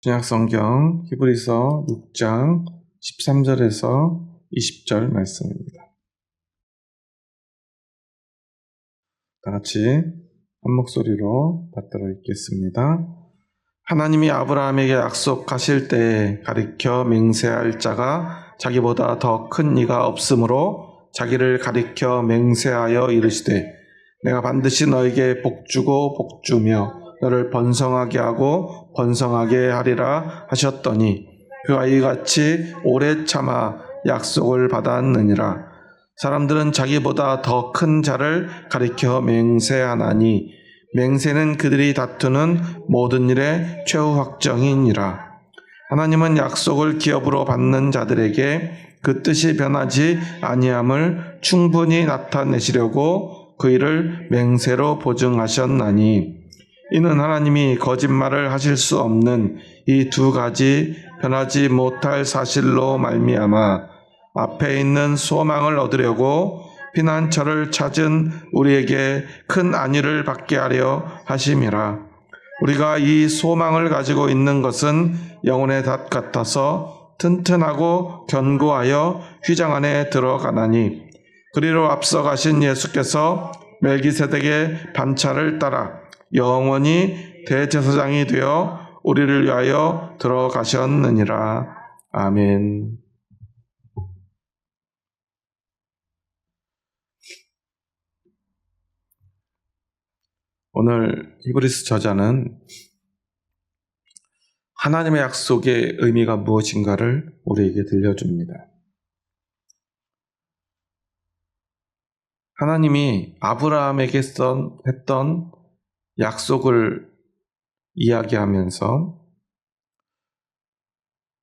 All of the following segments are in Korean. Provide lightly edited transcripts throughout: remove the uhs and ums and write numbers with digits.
신약성경 히브리서 6장 13절에서 20절 말씀입니다. 다 같이 한 목소리로 받들어 읽겠습니다. 하나님이 아브라함에게 약속하실 때에 가리켜 맹세할 자가 자기보다 더 큰 이가 없으므로 자기를 가리켜 맹세하여 이르시되 내가 반드시 너에게 복주고 복주며 너를 번성하게 하고 번성하게 하리라 하셨더니 그가 이같이 오래 참아 약속을 받았느니라. 사람들은 자기보다 더 큰 자를 가리켜 맹세하나니 맹세는 그들이 다투는 모든 일의 최후 확정이니라. 하나님은 약속을 기업으로 받는 자들에게 그 뜻이 변하지 아니함을 충분히 나타내시려고 그 일을 맹세로 보증하셨나니 이는 하나님이 거짓말을 하실 수 없는 이 두 가지 변하지 못할 사실로 말미암아 앞에 있는 소망을 얻으려고 피난처를 찾은 우리에게 큰 안위를 받게 하려 하심이라. 우리가 이 소망을 가지고 있는 것은 영혼의 닷 같아서 튼튼하고 견고하여 휘장 안에 들어가나니 그리로 앞서 가신 예수께서 멜기세덱의 반차를 따라 영원히 대제사장이 되어 우리를 위하여 들어가셨느니라. 아멘. 오늘 히브리서 저자는 하나님의 약속의 의미가 무엇인가를 우리에게 들려줍니다. 하나님이 아브라함에게 했던 약속을 이야기하면서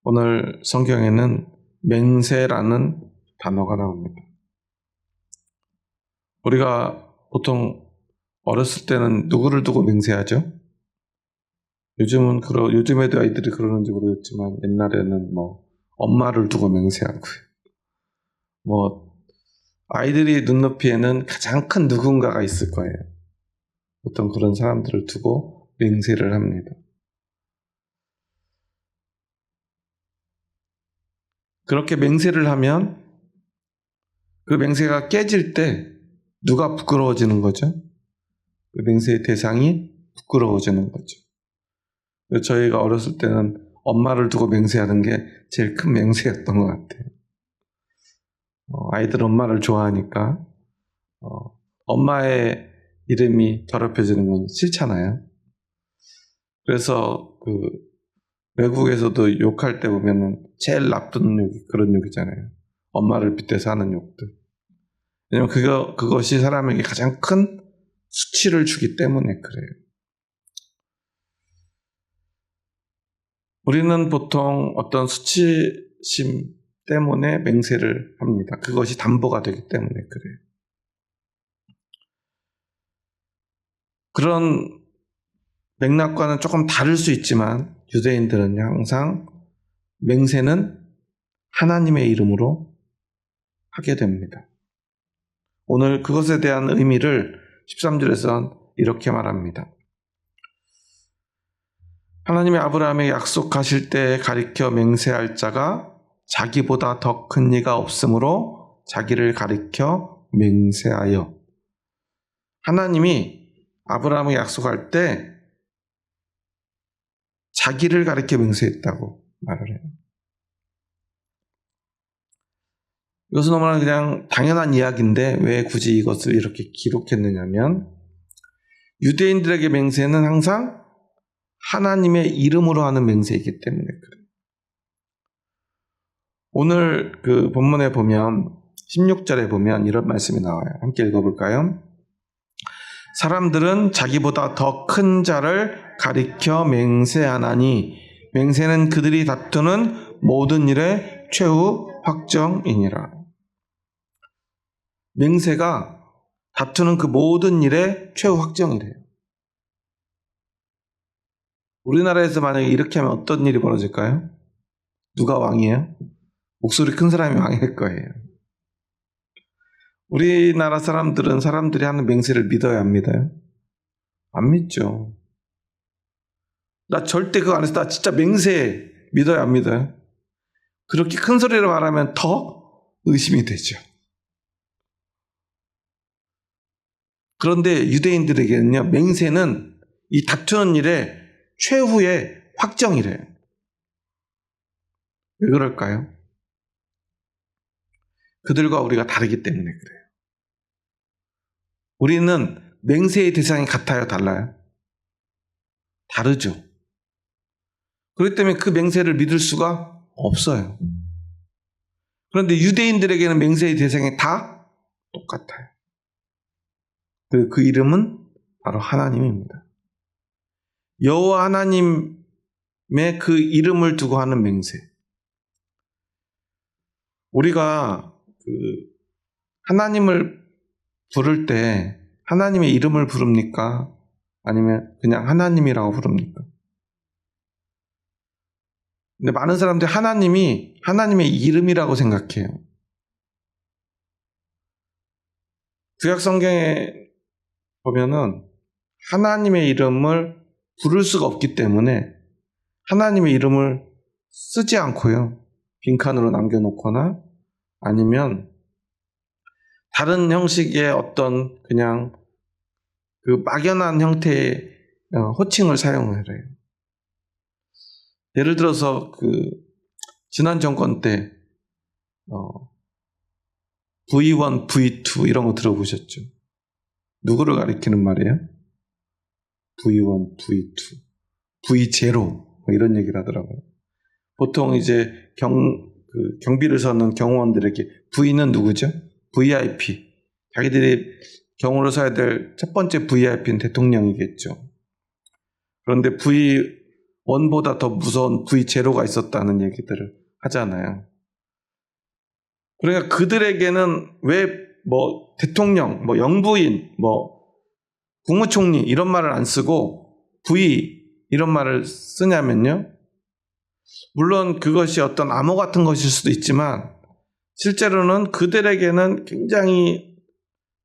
오늘 성경에는 맹세라는 단어가 나옵니다. 우리가 보통 어렸을 때는 누구를 두고 맹세하죠? 요즘에도 아이들이 그러는지 모르겠지만 옛날에는 엄마를 두고 맹세하고요. 아이들이 눈높이에는 가장 큰 누군가가 있을 거예요. 보통 그런 사람들을 두고 맹세를 합니다. 그렇게 맹세를 하면 그 맹세가 깨질 때 누가 부끄러워지는 거죠? 그 맹세의 대상이 부끄러워지는 거죠. 저희가 어렸을 때는 엄마를 두고 맹세하는 게 제일 큰 맹세였던 것 같아요. 아이들 엄마를 좋아하니까 엄마의 이름이 더럽혀지는 건 싫잖아요. 그래서 외국에서도 욕할 때 보면은 제일 나쁜 욕이 그런 욕이잖아요. 엄마를 빗대서 하는 욕들. 왜냐면 그것이 사람에게 가장 큰 수치를 주기 때문에 그래요. 우리는 보통 어떤 수치심 때문에 맹세를 합니다. 그것이 담보가 되기 때문에 그래요. 그런 맥락과는 조금 다를 수 있지만 유대인들은 항상 맹세는 하나님의 이름으로 하게 됩니다. 오늘 그것에 대한 의미를 13절에서 이렇게 말합니다. 하나님이 아브라함에게 약속하실 때 가리켜 맹세할 자가 자기보다 더 큰 이가 없으므로 자기를 가리켜 맹세하여. 하나님이 아브라함에게 약속할 때 자기를 가리켜 맹세했다고 말을 해요. 이것은 너무나 그냥 당연한 이야기인데 왜 굳이 이것을 이렇게 기록했느냐면 유대인들에게 맹세는 항상 하나님의 이름으로 하는 맹세이기 때문에 그래요. 오늘 그 본문에 보면 16절에 보면 이런 말씀이 나와요. 함께 읽어볼까요? 사람들은 자기보다 더 큰 자를 가리켜 맹세하나니 맹세는 그들이 다투는 모든 일의 최후 확정이니라. 맹세가 다투는 그 모든 일의 최후 확정이래요. 우리나라에서 만약에 이렇게 하면 어떤 일이 벌어질까요? 누가 왕이에요? 목소리 큰 사람이 왕일 거예요. 우리나라 사람들은 사람들이 하는 맹세를 믿어야 안 믿어요? 안 믿죠. 나 절대 그거 안 했어. 나 진짜 맹세. 믿어요, 안 믿어요? 그렇게 큰 소리로 말하면 더 의심이 되죠. 그런데 유대인들에게는요, 맹세는 이 다투는 일의 최후의 확정이래요. 왜 그럴까요? 그들과 우리가 다르기 때문에 그래요. 우리는 맹세의 대상이 같아요, 달라요? 다르죠. 그렇기 때문에 그 맹세를 믿을 수가 없어요. 그런데 유대인들에게는 맹세의 대상이 다 똑같아요. 그 이름은 바로 하나님입니다. 여호와 하나님의 그 이름을 두고 하는 맹세. 우리가 하나님을 부를 때 하나님의 이름을 부릅니까? 아니면 그냥 하나님이라고 부릅니까? 근데 많은 사람들이 하나님이 하나님의 이름이라고 생각해요. 구약 성경에 보면은 하나님의 이름을 부를 수가 없기 때문에 하나님의 이름을 쓰지 않고요. 빈칸으로 남겨놓거나 아니면 다른 형식의 어떤 그냥 그 막연한 형태의 호칭을 사용을 해요. 예를 들어서 지난 정권 때 V1, V2 이런 거 들어보셨죠? 누구를 가리키는 말이에요? V1, V2, V0 뭐 이런 얘기를 하더라고요. 보통 이제 경비를 서는 경호원들에게 V는 누구죠? VIP. 자기들이 경호를 서야 될 첫 번째 VIP는 대통령이겠죠. 그런데 V1보다 더 무서운 V0가 있었다는 얘기들을 하잖아요. 그러니까 그들에게는 왜 대통령, 영부인, 국무총리 이런 말을 안 쓰고 V 이런 말을 쓰냐면요. 물론 그것이 어떤 암호 같은 것일 수도 있지만 실제로는 그들에게는 굉장히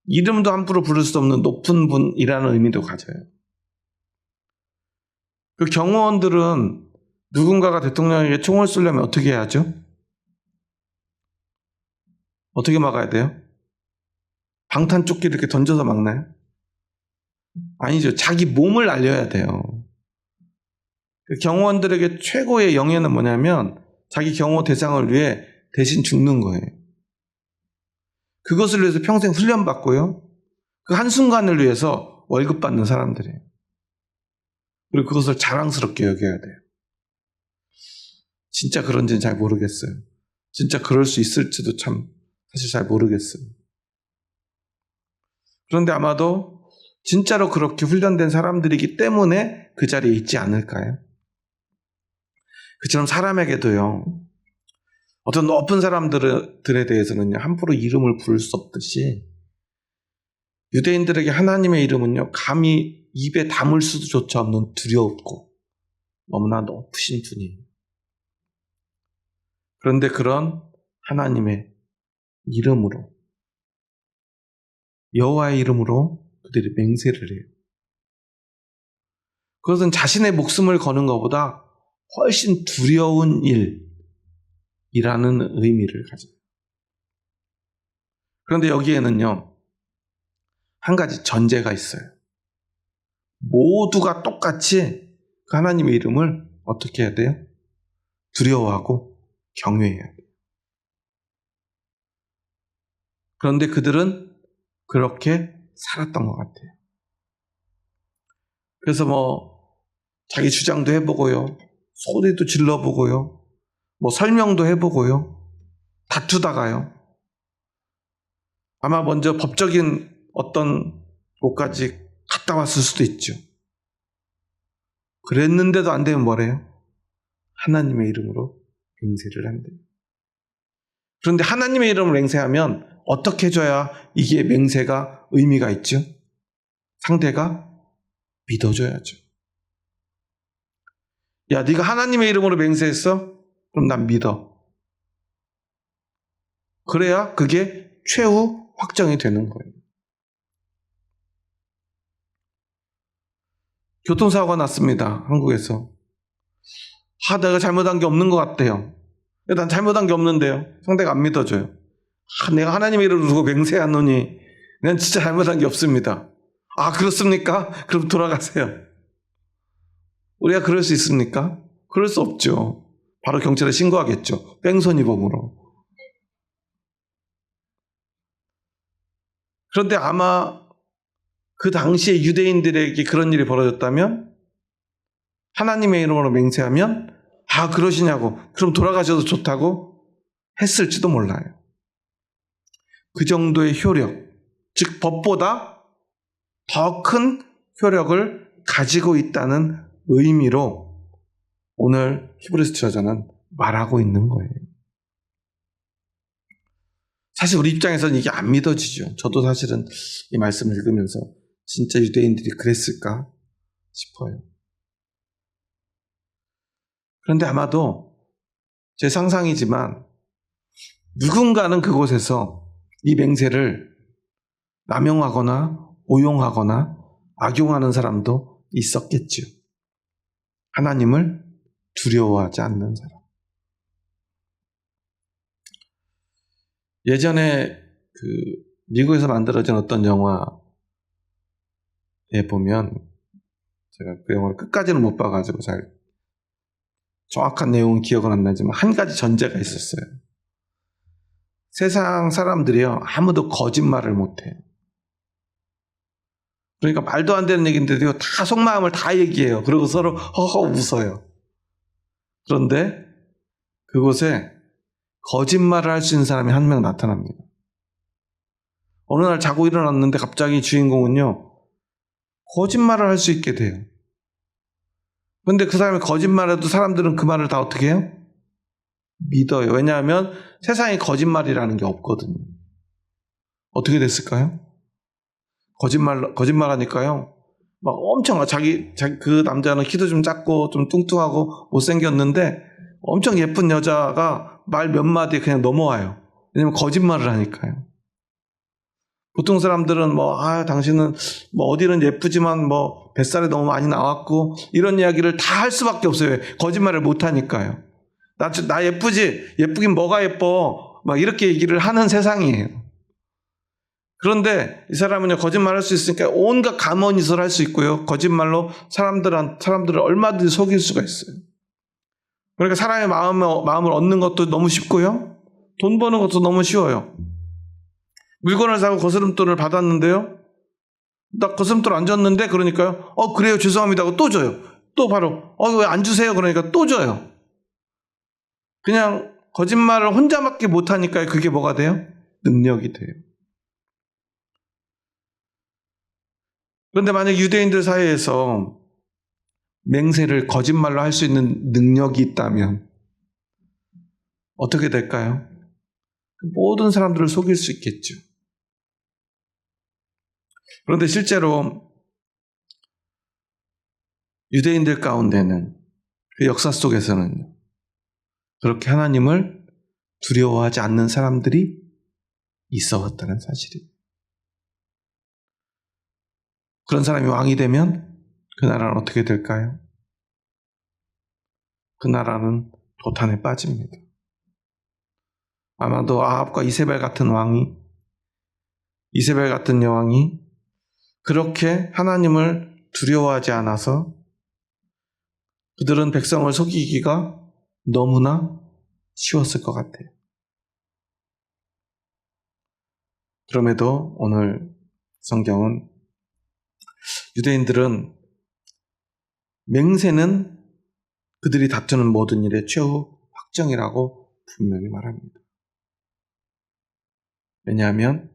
이름도 함부로 부를 수 없는 높은 분이라는 의미도 가져요. 그 경호원들은 누군가가 대통령에게 총을 쏘려면 어떻게 해야죠? 어떻게 막아야 돼요? 방탄조끼를 이렇게 던져서 막나요? 아니죠. 자기 몸을 알려야 돼요. 그 경호원들에게 최고의 영예는 뭐냐면 자기 경호 대상을 위해 대신 죽는 거예요. 그것을 위해서 평생 훈련받고요. 그 한순간을 위해서 월급 받는 사람들이에요. 그리고 그것을 자랑스럽게 여겨야 돼요. 진짜 그런지는 잘 모르겠어요. 진짜 그럴 수 있을지도 참 사실 잘 모르겠어요. 그런데 아마도 진짜로 그렇게 훈련된 사람들이기 때문에 그 자리에 있지 않을까요? 그처럼 사람에게도요. 어떤 높은 사람들에 대해서는요. 함부로 이름을 부를 수 없듯이 유대인들에게 하나님의 이름은요. 감히 입에 담을 수조차 없는 두렵고 너무나 높으신 분이에요. 그런데 그런 하나님의 이름으로 여호와의 이름으로 그들이 맹세를 해요. 그것은 자신의 목숨을 거는 것보다 훨씬 두려운 일이라는 의미를 가져요. 그런데 여기에는요. 한 가지 전제가 있어요. 모두가 똑같이 그 하나님의 이름을 어떻게 해야 돼요? 두려워하고 경외해야 돼요. 그런데 그들은 그렇게 살았던 것 같아요. 그래서 자기 주장도 해보고요. 소리도 질러보고요. 설명도 해보고요. 다투다가요. 아마 먼저 법적인 어떤 곳까지 갔다 왔을 수도 있죠. 그랬는데도 안 되면 뭐래요? 하나님의 이름으로 맹세를 한대요. 그런데 하나님의 이름을 맹세하면 어떻게 해줘야 이게 맹세가 의미가 있죠? 상대가 믿어줘야죠. 야, 네가 하나님의 이름으로 맹세했어? 그럼 난 믿어. 그래야 그게 최후 확정이 되는 거예요. 교통사고가 났습니다. 한국에서. 내가 잘못한 게 없는 것 같대요. 난 잘못한 게 없는데요. 상대가 안 믿어줘요. 내가 하나님의 이름을 두고 맹세하노니 난 진짜 잘못한 게 없습니다. 그렇습니까? 그럼 돌아가세요. 우리가 그럴 수 있습니까? 그럴 수 없죠. 바로 경찰에 신고하겠죠. 뺑소니범으로. 그런데 아마 그 당시에 유대인들에게 그런 일이 벌어졌다면 하나님의 이름으로 맹세하면 그러시냐고, 그럼 돌아가셔도 좋다고 했을지도 몰라요. 그 정도의 효력, 즉 법보다 더 큰 효력을 가지고 있다는 의미로 오늘 히브리서 저자는 말하고 있는 거예요. 사실 우리 입장에서는 이게 안 믿어지죠. 저도 사실은 이 말씀을 읽으면서 진짜 유대인들이 그랬을까 싶어요. 그런데 아마도 제 상상이지만 누군가는 그곳에서 이 맹세를 남용하거나 오용하거나 악용하는 사람도 있었겠죠. 하나님을 두려워하지 않는 사람. 예전에 미국에서 만들어진 어떤 영화에 보면, 제가 그 영화를 끝까지는 못 봐가지고 잘 정확한 내용은 기억은 안 나지만 한 가지 전제가 있었어요. 세상 사람들이요, 아무도 거짓말을 못해요. 그러니까 말도 안 되는 얘기인데도 다 속마음을 다 얘기해요. 그리고 서로 허허 웃어요. 그런데 그곳에 거짓말을 할 수 있는 사람이 한 명 나타납니다. 어느 날 자고 일어났는데 갑자기 주인공은요, 거짓말을 할 수 있게 돼요. 그런데 그 사람이 거짓말해도 사람들은 그 말을 다 어떻게 해요? 믿어요. 왜냐하면 세상에 거짓말이라는 게 없거든요. 어떻게 됐을까요? 거짓말하니까요, 막 엄청 그 남자는 키도 좀 작고 좀 뚱뚱하고 못생겼는데 엄청 예쁜 여자가 말 몇 마디에 그냥 넘어와요. 왜냐면 거짓말을 하니까요. 보통 사람들은 당신은 어디는 예쁘지만 뱃살이 너무 많이 나왔고 이런 이야기를 다 할 수밖에 없어요. 거짓말을 못 하니까요. 나 예쁘지? 예쁘긴 뭐가 예뻐? 막 이렇게 얘기를 하는 세상이에요. 그런데 이 사람은요, 거짓말 할 수 있으니까 온갖 가문이설 할 수 있고요. 거짓말로 사람들을 얼마든지 속일 수가 있어요. 그러니까 사람의 마음을 얻는 것도 너무 쉽고요. 돈 버는 것도 너무 쉬워요. 물건을 사고 거스름돈을 받았는데요, 나 거스름돈 안 줬는데, 그러니까요, 그래요, 죄송합니다 하고 또 줘요. 또 바로 왜 안 주세요? 그러니까 또 줘요. 그냥 거짓말을 혼자밖에 못하니까 그게 뭐가 돼요? 능력이 돼요. 그런데 만약 유대인들 사이에서 맹세를 거짓말로 할 수 있는 능력이 있다면 어떻게 될까요? 모든 사람들을 속일 수 있겠죠. 그런데 실제로 유대인들 가운데는, 그 역사 속에서는 그렇게 하나님을 두려워하지 않는 사람들이 있어 왔다는 사실이에요. 그런 사람이 왕이 되면 그 나라는 어떻게 될까요? 그 나라는 도탄에 빠집니다. 아마도 아합과 이세벨 같은 왕이, 이세벨 같은 여왕이 그렇게 하나님을 두려워하지 않아서 그들은 백성을 속이기가 너무나 쉬웠을 것 같아요. 그럼에도 오늘 성경은 유대인들은 맹세는 그들이 다투는 모든 일의 최후 확정이라고 분명히 말합니다. 왜냐하면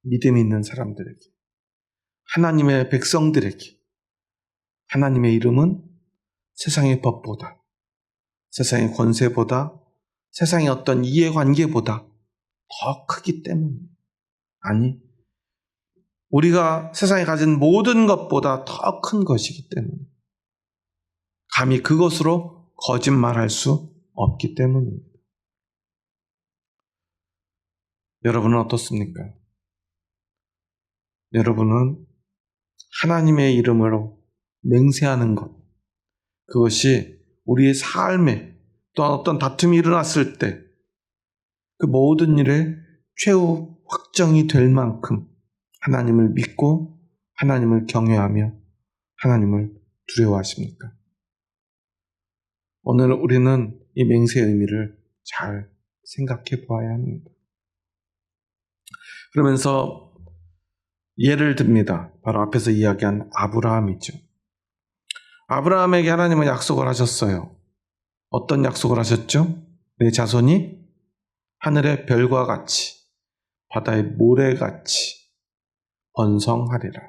믿음이 있는 사람들에게, 하나님의 백성들에게 하나님의 이름은 세상의 법보다, 세상의 권세보다, 세상의 어떤 이해관계보다 더 크기 때문이에요. 아니, 우리가 세상에 가진 모든 것보다 더 큰 것이기 때문에 감히 그것으로 거짓말할 수 없기 때문입니다. 여러분은 어떻습니까? 여러분은 하나님의 이름으로 맹세하는 것, 그것이 우리의 삶에 또한 어떤 다툼이 일어났을 때 그 모든 일에 최후 확정이 될 만큼 하나님을 믿고 하나님을 경외하며 하나님을 두려워하십니까? 오늘 우리는 이 맹세의 의미를 잘 생각해 보아야 합니다. 그러면서 예를 듭니다. 바로 앞에서 이야기한 아브라함이죠. 아브라함에게 하나님은 약속을 하셨어요. 어떤 약속을 하셨죠? 내 자손이 하늘의 별과 같이 바다의 모래같이 번성하리라.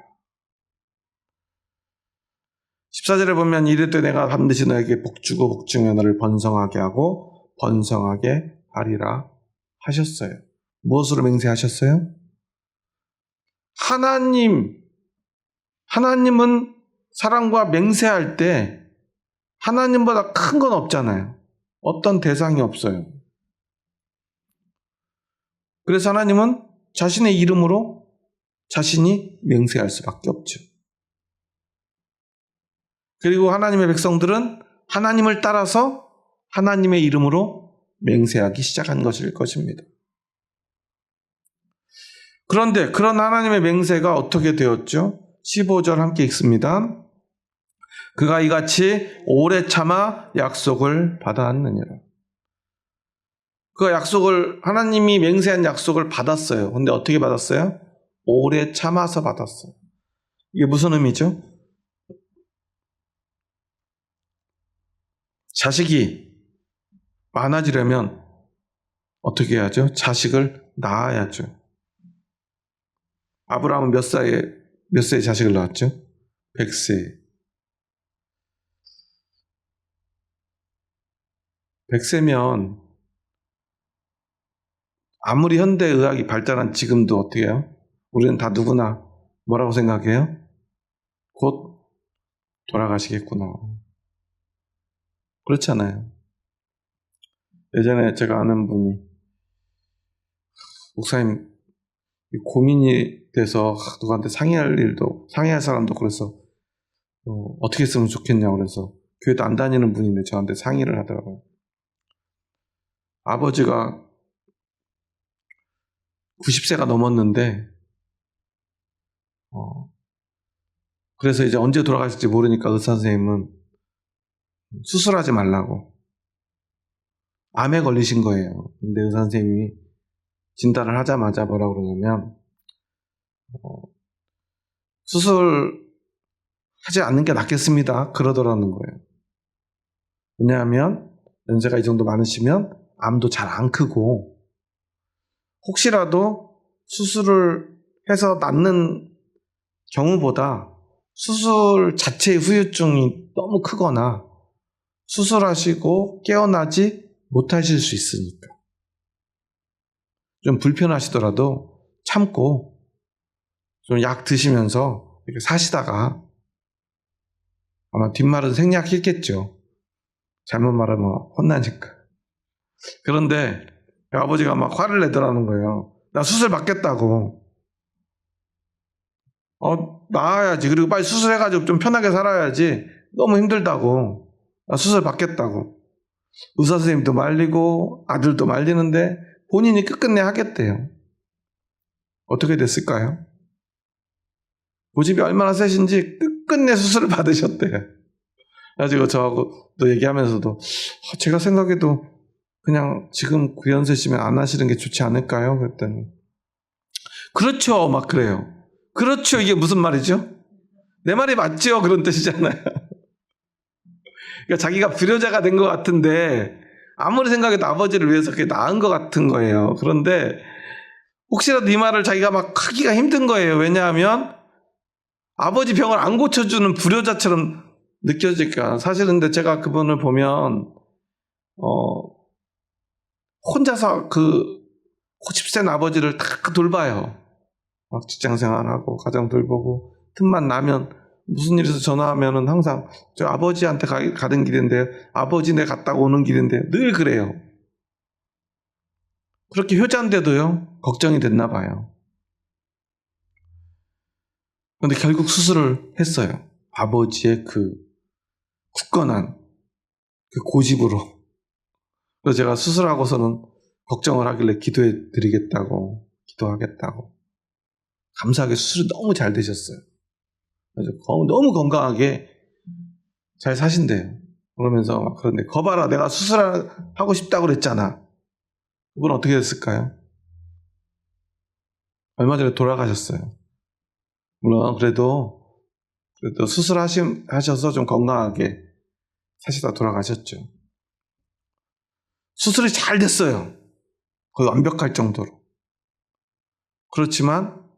14절에 보면 이르되 내가 반드시 너에게 복주고 복중에 너를 번성하게 하고 번성하게 하리라 하셨어요. 무엇으로 맹세하셨어요? 하나님은 사람과 맹세할 때 하나님보다 큰 건 없잖아요. 어떤 대상이 없어요. 그래서 하나님은 자신의 이름으로 자신이 맹세할 수밖에 없죠. 그리고 하나님의 백성들은 하나님을 따라서 하나님의 이름으로 맹세하기 시작한 것일 것입니다. 그런데 그런 하나님의 맹세가 어떻게 되었죠? 15절 함께 읽습니다. 그가 이같이 오래 참아 약속을 받았느니라. 그 약속을, 하나님이 맹세한 약속을 받았어요. 근데 어떻게 받았어요? 오래 참아서 받았어요. 이게 무슨 의미죠? 자식이 많아지려면 어떻게 해야죠? 자식을 낳아야죠. 아브라함은 몇 세에 자식을 낳았죠? 100세. 100세면 아무리 현대의학이 발달한 지금도 어떻게 해요? 우리는 다 누구나 뭐라고 생각해요? 곧 돌아가시겠구나. 그렇잖아요. 예전에 제가 아는 분이 목사님 고민이 돼서 누구한테 상의할 사람도 그래서 어떻게 했으면 좋겠냐고 그래서 교회도 안 다니는 분인데 저한테 상의를 하더라고요. 아버지가 90세가 넘었는데 그래서 이제 언제 돌아가실지 모르니까 의사 선생님은 수술하지 말라고 암에 걸리신 거예요. 근데 의사 선생님이 진단을 하자마자 뭐라고 그러냐면 수술하지 않는 게 낫겠습니다. 그러더라는 거예요. 왜냐하면 연세가 이 정도 많으시면 암도 잘 안 크고 혹시라도 수술을 해서 낫는 경우보다 수술 자체의 후유증이 너무 크거나 수술하시고 깨어나지 못하실 수 있으니까 좀 불편하시더라도 참고 좀 약 드시면서 이렇게 사시다가 아마 뒷말은 생략했겠죠. 잘못 말하면 혼나니까. 그런데 아버지가 막 화를 내더라는 거예요. 나 수술 받겠다고. 나아야지. 그리고 빨리 수술해가지고 좀 편하게 살아야지. 너무 힘들다고. 나 수술 받겠다고. 의사 선생님도 말리고 아들도 말리는데 본인이 끝끝내 하겠대요. 어떻게 됐을까요? 고집이 얼마나 세신지 끝끝내 수술을 받으셨대요. 그래가지고 저하고 또 얘기하면서도 제가 생각해도 그냥 지금 그 연세시면 안 하시는 게 좋지 않을까요? 그랬더니 그렇죠. 막 그래요. 그렇죠. 이게 무슨 말이죠? 내 말이 맞죠? 그런 뜻이잖아요. 그러니까 자기가 불효자가 된 것 같은데 아무리 생각해도 아버지를 위해서 그게 나은 것 같은 거예요. 그런데 혹시라도 이 말을 자기가 막 하기가 힘든 거예요. 왜냐하면 아버지 병을 안 고쳐주는 불효자처럼 느껴질까. 사실은 근데 제가 그분을 보면 혼자서 그 90세 아버지를 다 돌봐요. 막 직장생활하고 가정 돌보고 틈만 나면 무슨 일에서 전화하면은 항상 저 아버지한테 가는 길인데 아버지 내 갔다가 오는 길인데 늘 그래요. 그렇게 효자인데도요 걱정이 됐나 봐요. 그런데 결국 수술을 했어요. 아버지의 그 굳건한 그 고집으로. 그래서 제가 수술하고서는 걱정을 하길래 기도해 드리겠다고, 기도하겠다고. 감사하게 수술이 너무 잘 되셨어요. 그래서 너무 건강하게 잘 사신대요. 그러면서 막 그런데 거봐라, 내가 수술하고 싶다고 그랬잖아. 그건 어떻게 됐을까요? 얼마 전에 돌아가셨어요. 물론 그래도 수술하셔서 좀 건강하게 사시다 돌아가셨죠. 수술이 잘 됐어요. 거의 완벽할 정도로. 그렇지만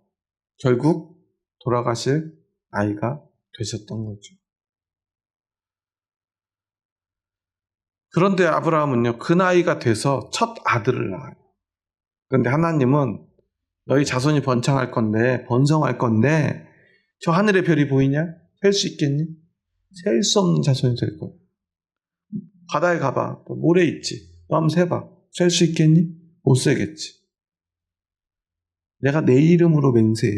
결국 돌아가실 나이가 되셨던 거죠. 그런데 아브라함은요, 그 나이가 돼서 첫 아들을 낳아요. 그런데 하나님은 너희 자손이 번성할 건데 저 하늘의 별이 보이냐? 셀 수 있겠니? 셀 수 없는 자손이 될 거예요. 바다에 가봐. 모래 있지. 너 한번 세봐. 셀 수 있겠니? 못 세겠지. 내가 내 이름으로 맹세해.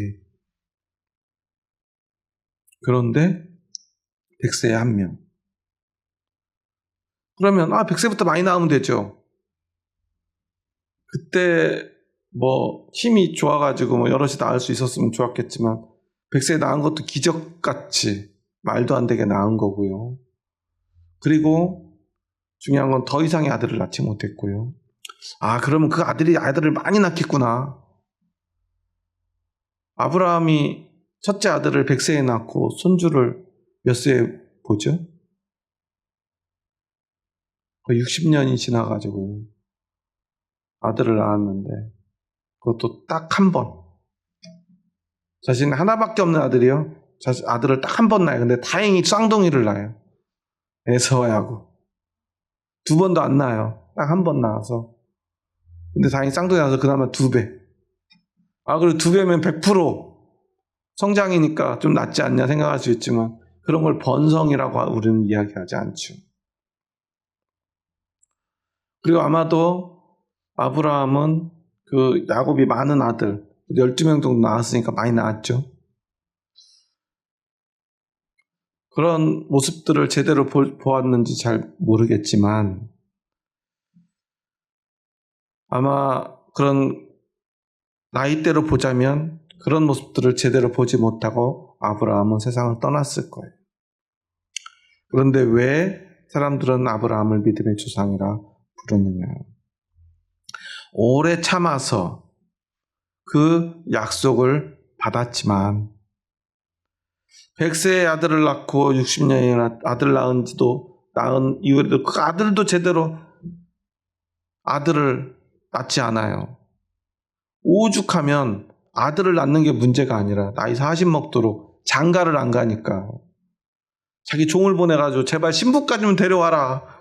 그런데 100세에 한 명. 그러면 100세부터 많이 낳으면 되죠. 그때 힘이 좋아가지고 여럿이 낳을 수 있었으면 좋았겠지만 100세에 낳은 것도 기적같이 말도 안 되게 낳은 거고요. 그리고 중요한 건 더 이상의 아들을 낳지 못했고요. 그러면 그 아들을 많이 낳겠구나. 아브라함이 첫째 아들을 100세에 낳고 손주를 몇 세에 보죠? 60년이 지나가지고요. 아들을 낳았는데 그것도 딱 한 번. 자신 하나밖에 없는 아들이요. 아들을 딱 한 번 낳아요. 근데 다행히 쌍둥이를 낳아요. 에서하고. 2번도 안 낳아요. 딱 한 번 낳아서. 근데 다행히 쌍둥이 낳아서 그나마 2배. 그리고 2배면 100% 성장이니까 좀 낫지 않냐 생각할 수 있지만 그런 걸 번성이라고 우리는 이야기하지 않죠. 그리고 아마도 아브라함은 그 야곱이 많은 아들 12명 정도 낳았으니까 많이 낳았죠. 그런 모습들을 제대로 보았는지 잘 모르겠지만 아마 그런 나이대로 보자면 그런 모습들을 제대로 보지 못하고 아브라함은 세상을 떠났을 거예요. 그런데 왜 사람들은 아브라함을 믿음의 조상이라 부르느냐? 오래 참아서 그 약속을 받았지만 100세의 아들을 낳고 60년이나 아들 낳은 이후에도 그 아들도 제대로 아들을 낳지 않아요. 오죽하면 아들을 낳는 게 문제가 아니라 나이 40 먹도록 장가를 안 가니까 자기 종을 보내가지고 제발 신부까지 좀 데려와라.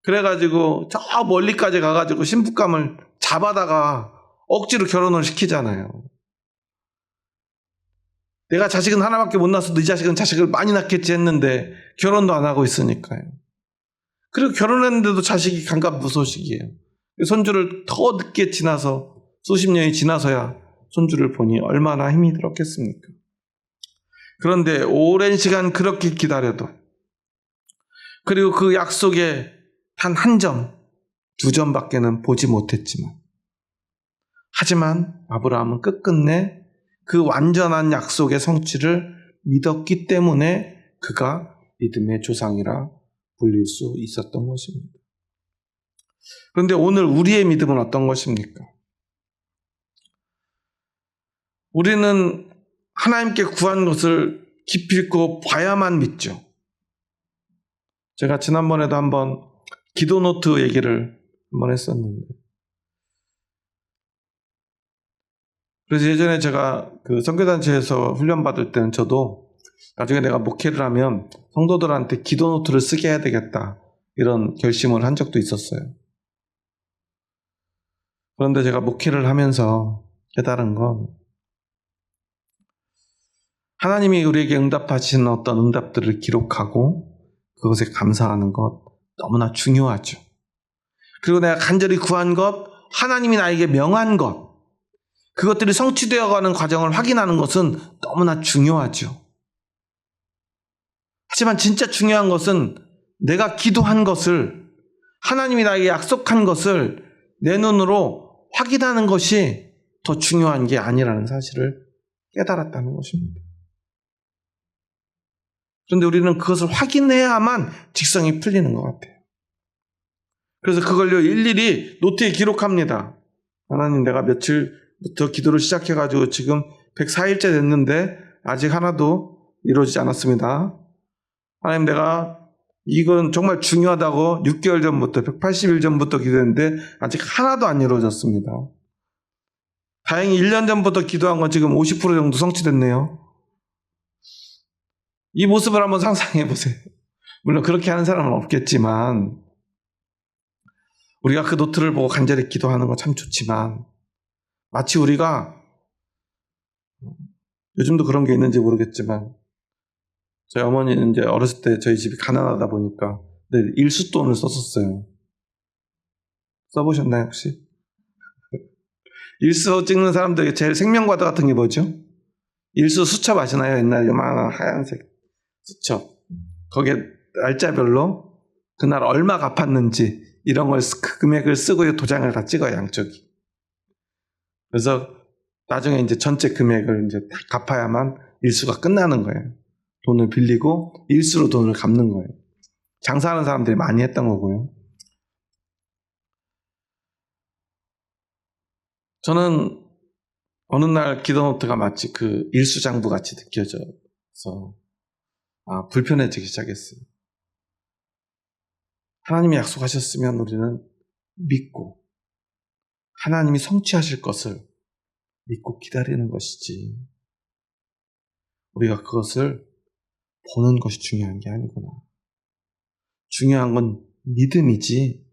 그래가지고 저 멀리까지 가가지고 신부감을 잡아다가 억지로 결혼을 시키잖아요. 내가 자식은 하나밖에 못 낳았어도 이 자식은 자식을 많이 낳겠지 했는데 결혼도 안 하고 있으니까요. 그리고 결혼했는데도 자식이 감감무소식이에요. 손주를 더 늦게 지나서 수십 년이 지나서야 손주를 보니 얼마나 힘이 들었겠습니까? 그런데 오랜 시간 그렇게 기다려도 그리고 그 약속에 단 한 점, 2점밖에는 보지 못했지만 하지만 아브라함은 끝끝내 그 완전한 약속의 성취를 믿었기 때문에 그가 믿음의 조상이라 불릴 수 있었던 것입니다. 그런데 오늘 우리의 믿음은 어떤 것입니까? 우리는 하나님께 구한 것을 기필코 봐야만 믿죠. 제가 지난번에도 한번 기도 노트 얘기를 한번 했었는데 그래서 예전에 제가 그 선교단체에서 훈련받을 때는 저도 나중에 내가 목회를 하면 성도들한테 기도 노트를 쓰게 해야 되겠다 이런 결심을 한 적도 있었어요. 그런데 제가 목회를 하면서 깨달은 건 하나님이 우리에게 응답하시는 어떤 응답들을 기록하고 그것에 감사하는 것 너무나 중요하죠. 그리고 내가 간절히 구한 것, 하나님이 나에게 명한 것, 그것들이 성취되어가는 과정을 확인하는 것은 너무나 중요하죠. 하지만 진짜 중요한 것은 내가 기도한 것을, 하나님이 나에게 약속한 것을 내 눈으로 확인하는 것이 더 중요한 게 아니라는 사실을 깨달았다는 것입니다. 그런데 우리는 그것을 확인해야만 직성이 풀리는 것 같아요. 그래서 그걸요 일일이 노트에 기록합니다. 하나님, 내가 며칠부터 기도를 시작해가지고 지금 104일째 됐는데 아직 하나도 이루어지지 않았습니다. 하나님, 내가 이건 정말 중요하다고 6개월 전부터 180일 전부터 기도했는데 아직 하나도 안 이루어졌습니다. 다행히 1년 전부터 기도한 건 지금 50% 정도 성취됐네요. 이 모습을 한번 상상해 보세요. 물론 그렇게 하는 사람은 없겠지만, 우리가 그 노트를 보고 간절히 기도하는 건 참 좋지만, 마치 우리가, 요즘도 그런 게 있는지 모르겠지만, 저희 어머니는 이제 어렸을 때 저희 집이 가난하다 보니까 늘 일수돈을 썼었어요. 써보셨나요, 혹시? 일수 찍는 사람들에게 제일 생명과도 같은 게 뭐죠? 일수 수첩 아시나요? 옛날 요만한 하얀색 수첩. 거기에 날짜별로 그날 얼마 갚았는지 이런 걸, 그 금액을 쓰고 도장을 다 찍어요, 양쪽이. 그래서 나중에 이제 전체 금액을 이제 다 갚아야만 일수가 끝나는 거예요. 돈을 빌리고 일수로 돈을 갚는 거예요. 장사하는 사람들이 많이 했던 거고요. 저는 어느 날 기도노트가 마치 그 일수장부 같이 느껴져서 불편해지기 시작했어요. 하나님이 약속하셨으면 우리는 믿고 하나님이 성취하실 것을 믿고 기다리는 것이지, 우리가 그것을 보는 것이 중요한 게 아니구나. 중요한 건 믿음이지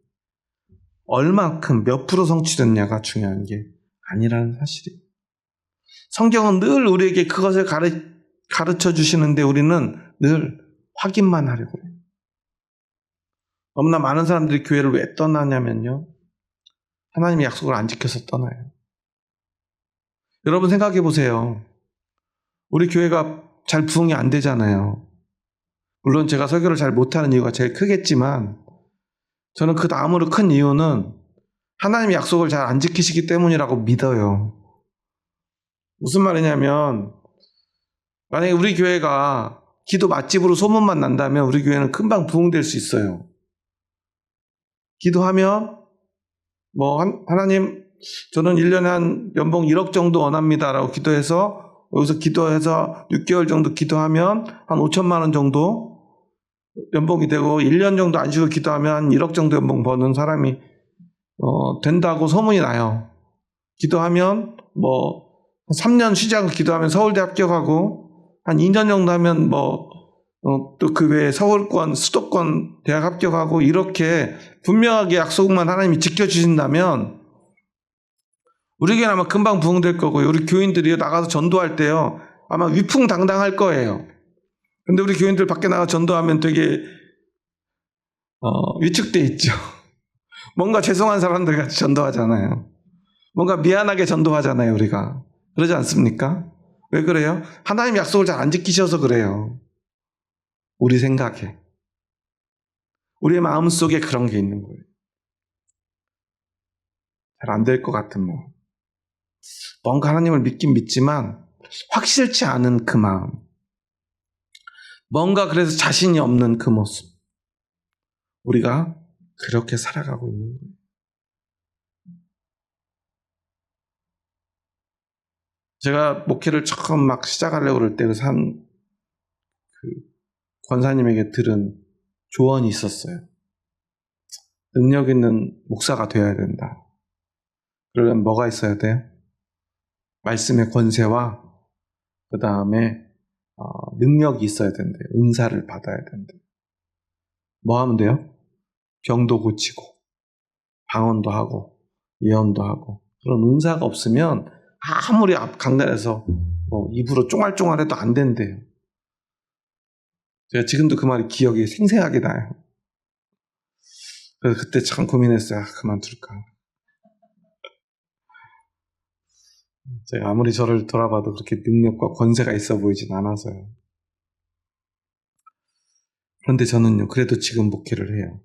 얼마큼 몇 프로 성취됐냐가 중요한 게 아니라는 사실이에요. 성경은 늘 우리에게 그것을 가르쳐 주시는데 우리는 늘 확인만 하려고 해요. 너무나 많은 사람들이 교회를 왜 떠나냐면요, 하나님의 약속을 안 지켜서 떠나요. 여러분 생각해 보세요. 우리 교회가 잘 부흥이 안 되잖아요. 물론 제가 설교를 잘 못하는 이유가 제일 크겠지만, 저는 그 다음으로 큰 이유는 하나님의 약속을 잘 안 지키시기 때문이라고 믿어요. 무슨 말이냐면, 만약에 우리 교회가 기도 맛집으로 소문만 난다면 우리 교회는 금방 부흥될 수 있어요. 기도하면 하나님, 저는 1년에 한 연봉 1억 정도 원합니다 라고 기도해서, 여기서 기도해서 6개월 정도 기도하면 한 5천만 원 정도 연봉이 되고, 1년 정도 안 쉬고 기도하면 한 1억 정도 연봉 버는 사람이 된다고 소문이 나요. 기도하면 3년 쉬지 않고 기도하면 서울대 합격하고, 한 2년 정도 하면 또 그 외에 서울권, 수도권 대학 합격하고, 이렇게 분명하게 약속만 하나님이 지켜주신다면 우리 교회는 아마 금방 부흥될 거고요. 우리 교인들이 나가서 전도할 때요, 아마 위풍당당할 거예요. 근데 우리 교인들 밖에 나가 전도하면 되게 위축돼 있죠. 뭔가 죄송한 사람들 같이 전도하잖아요. 뭔가 미안하게 전도하잖아요, 우리가. 그러지 않습니까? 왜 그래요? 하나님 약속을 잘 안 지키셔서 그래요. 우리 생각에. 우리의 마음속에 그런 게 있는 거예요. 잘 안 될 것 같은 마음. 뭔가 하나님을 믿긴 믿지만 확실치 않은 그 마음. 뭔가 그래서 자신이 없는 그 모습. 우리가 그렇게 살아가고 있는 거예요. 제가 목회를 처음 막 시작하려고 그럴 때 그 권사님에게 들은 조언이 있었어요. 능력 있는 목사가 되어야 된다. 그러려면 뭐가 있어야 돼요? 말씀의 권세와 그 다음에 능력이 있어야 된대요. 은사를 받아야 된대요. 뭐 하면 돼요? 병도 고치고 방언도 하고 예언도 하고. 그런 은사가 없으면 아무리 강단에서 입으로 쫑알쫑알해도 안 된대요. 제가 지금도 그 말이 기억이 생생하게 나요. 그래서 그때 참 고민했어요. 그만둘까. 제가 아무리 저를 돌아봐도 그렇게 능력과 권세가 있어 보이진 않아서요. 그런데 저는요, 그래도 지금 목회를 해요.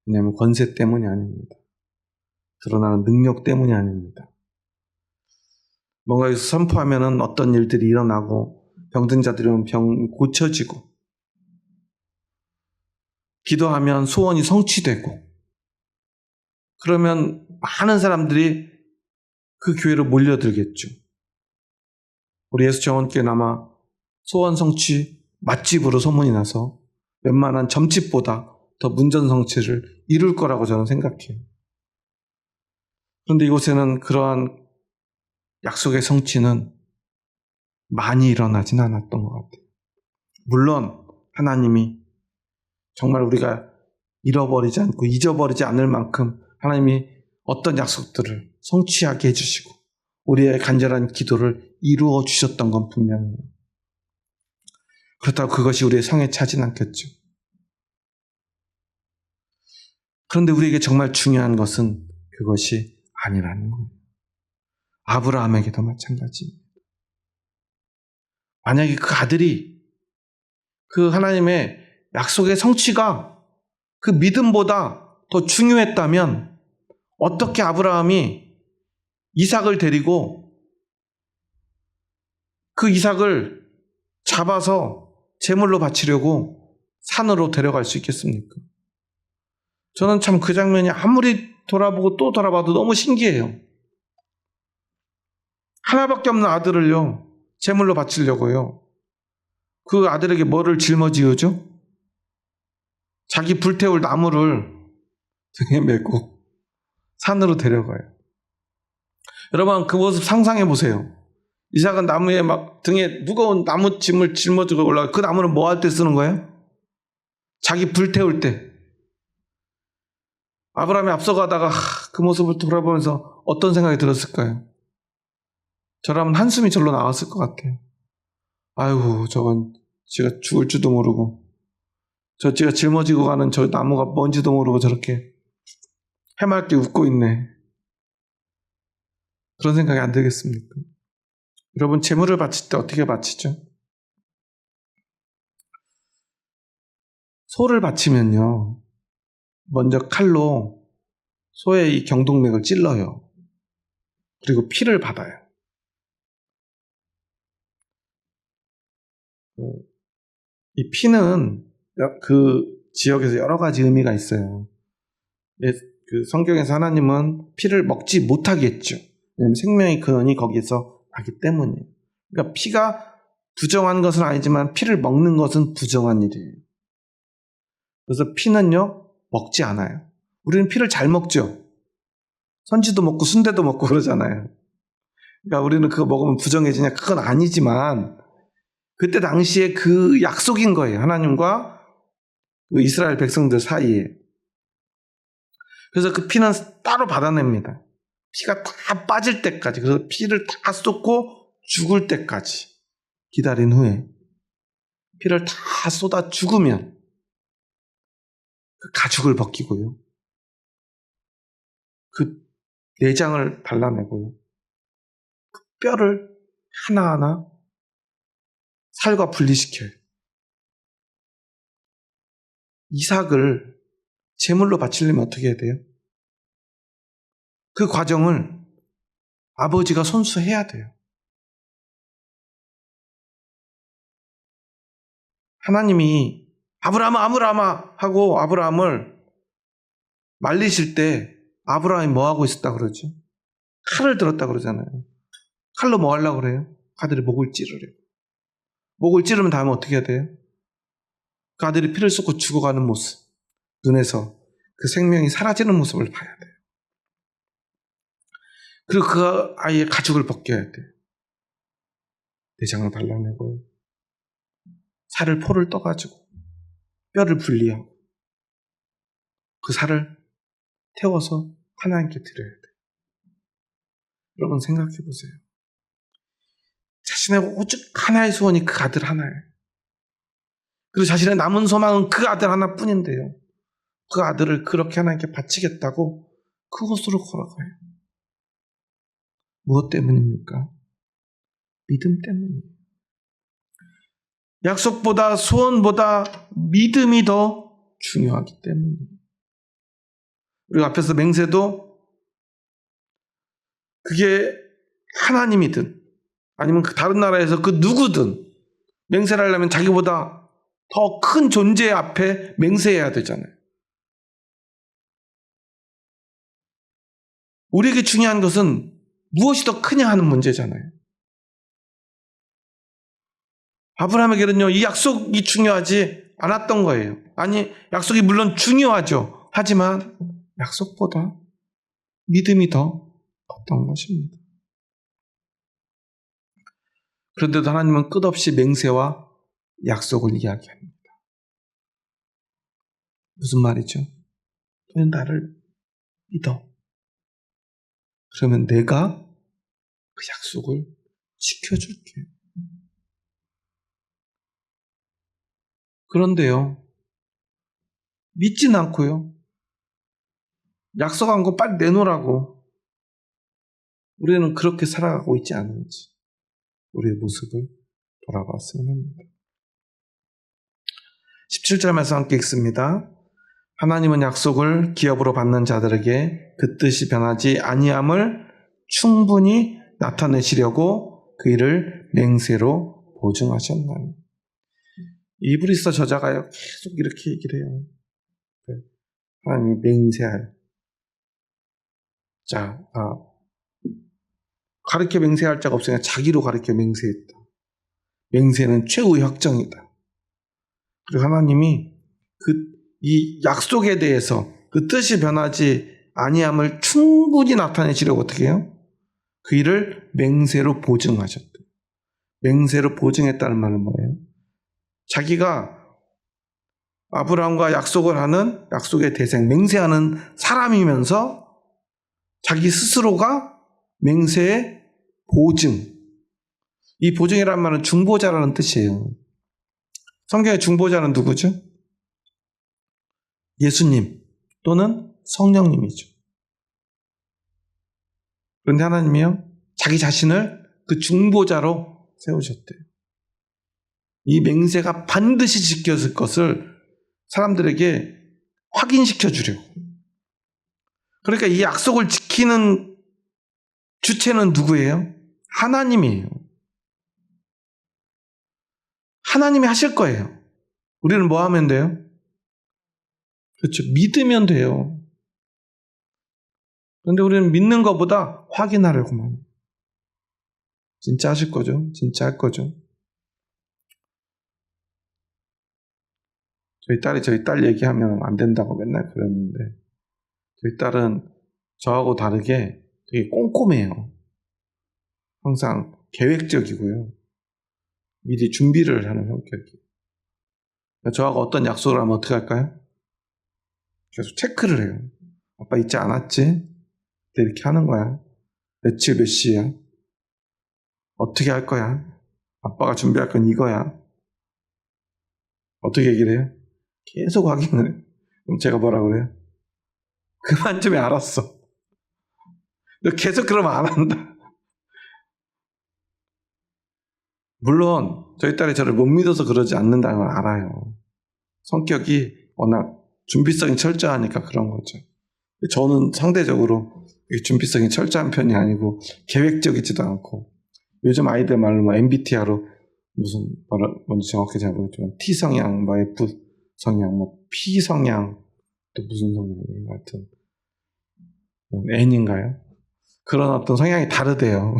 왜냐하면 권세 때문이 아닙니다. 드러나는 능력 때문이 아닙니다. 뭔가 여기서 선포하면은 어떤 일들이 일어나고 병든 자들이 오면 병이 고쳐지고 기도하면 소원이 성취되고 그러면 많은 사람들이 그 교회로 몰려들겠죠. 우리 예수정원교회는 아마 소원 성취 맛집으로 소문이 나서 웬만한 점집보다 더 문전성취를 이룰 거라고 저는 생각해요. 그런데 이곳에는 그러한 약속의 성취는 많이 일어나진 않았던 것 같아요. 물론 하나님이 정말 우리가 잃어버리지 않고 잊어버리지 않을 만큼 하나님이 어떤 약속들을 성취하게 해주시고 우리의 간절한 기도를 이루어 주셨던 건 분명해요. 그렇다고 그것이 우리의 성에 차진 않겠죠. 그런데 우리에게 정말 중요한 것은 그것이 아니라는 거예요. 아브라함에게도 마찬가지입니다. 만약에 그 아들이 그 하나님의 약속의 성취가 그 믿음보다 더 중요했다면 어떻게 아브라함이 이삭을 데리고 그 이삭을 잡아서 제물로 바치려고 산으로 데려갈 수 있겠습니까? 저는 참 그 장면이 아무리 돌아보고 또 돌아봐도 너무 신기해요. 하나밖에 없는 아들을요, 제물로 바치려고요. 그 아들에게 뭐를 짊어지우죠? 자기 불태울 나무를 등에 메고 산으로 데려가요. 여러분 그 모습 상상해 보세요. 이삭은 나무에 막 등에 무거운 나무 짐을 짊어지고 올라가. 그 나무는 뭐 할 때 쓰는 거예요? 자기 불태울 때. 아브라함이 앞서가다가 그 모습을 돌아보면서 어떤 생각이 들었을까요? 저라면 한숨이 절로 나왔을 것 같아요. 아이고 저건 지가 죽을 줄도 모르고 지가 짊어지고 가는 저 나무가 뭔지도 모르고 저렇게 해맑게 웃고 있네. 그런 생각이 안 들겠습니까? 여러분 제물을 바칠 때 어떻게 바치죠? 소를 바치면요, 먼저 칼로 소의 이 경동맥을 찔러요. 그리고 피를 받아요. 이 피는 그 지역에서 여러 가지 의미가 있어요. 그 성경에서 하나님은 피를 먹지 못하게 했죠. 왜냐하면 생명의 근원이 거기서 나기 때문이에요. 그러니까 피가 부정한 것은 아니지만 피를 먹는 것은 부정한 일이에요. 그래서 피는요, 먹지 않아요. 우리는 피를 잘 먹죠. 선지도 먹고 순대도 먹고 그러잖아요. 그러니까 우리는 그거 먹으면 부정해지냐? 그건 아니지만 그때 당시에 그 약속인 거예요. 하나님과 그 이스라엘 백성들 사이에. 그래서 그 피는 따로 받아냅니다. 피가 다 빠질 때까지. 그래서 피를 다 쏟고 죽을 때까지 기다린 후에 피를 다 쏟아 죽으면 그 가죽을 벗기고요. 그 내장을 발라내고요. 그 뼈를 하나하나 살과 분리시켜요. 이삭을 제물로 바치려면 어떻게 해야 돼요? 그 과정을 아버지가 손수해야 돼요. 하나님이 아브라함아 하고 아브라함을 말리실 때 아브라함이 뭐 하고 있었다 그러죠? 칼을 들었다 그러잖아요. 칼로 뭐 하려고 그래요? 아들이 목을 찌르래요. 목을 찌르면 다음에 어떻게 해야 돼요? 그 아들이 피를 쏟고 죽어가는 모습, 눈에서 그 생명이 사라지는 모습을 봐야 돼요. 그리고 그 아이의 가죽을 벗겨야 돼요. 내장을 발라내고요. 살을 포를 떠가지고 뼈를 분리하고 그 살을 태워서 하나님께 드려야 돼요. 여러분 생각해 보세요. 자신의 오직 하나의 소원이 그 아들 하나예요. 그리고 자신의 남은 소망은 그 아들 하나뿐인데요. 그 아들을 그렇게 하나님께 바치겠다고 그곳으로 걸어가요. 무엇 때문입니까? 믿음 때문이에요. 약속보다 소원보다 믿음이 더 중요하기 때문이에요. 그리고 앞에서 맹세도 그게 하나님이든 아니면 그 다른 나라에서 그 누구든 맹세를 하려면 자기보다 더 큰 존재 앞에 맹세해야 되잖아요. 우리에게 중요한 것은 무엇이 더 크냐 하는 문제잖아요. 아브라함에게는요, 이 약속이 중요하지 않았던 거예요. 아니, 약속이 물론 중요하죠. 하지만 약속보다 믿음이 더 컸던 것입니다. 그런데도 하나님은 끝없이 맹세와 약속을 이야기합니다. 무슨 말이죠? 너는 나를 믿어. 그러면 내가 그 약속을 지켜줄게. 그런데요, 믿진 않고요. 약속한 거 빨리 내놓으라고. 우리는 그렇게 살아가고 있지 않은지 우리의 모습을 돌아봤으면 합니다. 17절 말씀 함께 읽습니다. 하나님은 약속을 기업으로 받는 자들에게 그 뜻이 변하지 아니함을 충분히 나타내시려고 그 일을 맹세로 보증하셨나니. 이브리서 저자가요 계속 이렇게 얘기를 해요. 하나님이 맹세할 자, 가르쳐 맹세할 자가 없으니까 자기로 가르쳐 맹세했다. 맹세는 최후의 확정이다. 그리고 하나님이 이 약속에 대해서 그 뜻이 변하지 아니함을 충분히 나타내시려고 어떻게 해요? 그 일을 맹세로 보증하셨다. 맹세로 보증했다는 말은 뭐예요? 자기가 아브라함과 약속을 하는 약속의 대상, 맹세하는 사람이면서 자기 스스로가 맹세의 보증. 이 보증이라는 말은 중보자라는 뜻이에요. 성경의 중보자는 누구죠? 예수님 또는 성령님이죠. 그런데 하나님이요, 자기 자신을 그 중보자로 세우셨대요. 이 맹세가 반드시 지켜질 것을 사람들에게 확인시켜 주려고. 그러니까 이 약속을 지키는 주체는 누구예요? 하나님이에요. 하나님이 하실 거예요. 우리는 뭐 하면 돼요? 그렇죠. 믿으면 돼요. 그런데 우리는 믿는 것보다 확인하려고만. 진짜 하실 거죠? 진짜 할 거죠? 저희 딸 얘기하면 안 된다고 맨날 그랬는데, 저희 딸은 저하고 다르게 되게 꼼꼼해요. 항상 계획적이고요. 미리 준비를 하는 성격이에요. 저하고 어떤 약속을 하면 어떻게 할까요? 계속 체크를 해요. 아빠 잊지 않았지? 이렇게 하는 거야. 며칠 몇 시야? 어떻게 할 거야? 아빠가 준비할 건 이거야. 어떻게 얘기를 해요? 계속 확인을 해요. 그럼 제가 뭐라 그래요? 그만 좀 해, 알았어. 너 계속 그러면 안 한다. 물론 저희 딸이 저를 못 믿어서 그러지 않는다는 걸 알아요. 성격이 워낙 준비성이 철저하니까 그런 거죠. 저는 상대적으로 준비성이 철저한 편이 아니고 계획적이지도 않고, 요즘 아이들 말로 뭐 MBTI로 무슨 뭔지 정확히 잘 모르겠지만 T 성향, 뭐 F 성향, 뭐 P 성향, 또 무슨 성향이에요? 하여튼 N인가요? 그런 어떤 성향이 다르대요.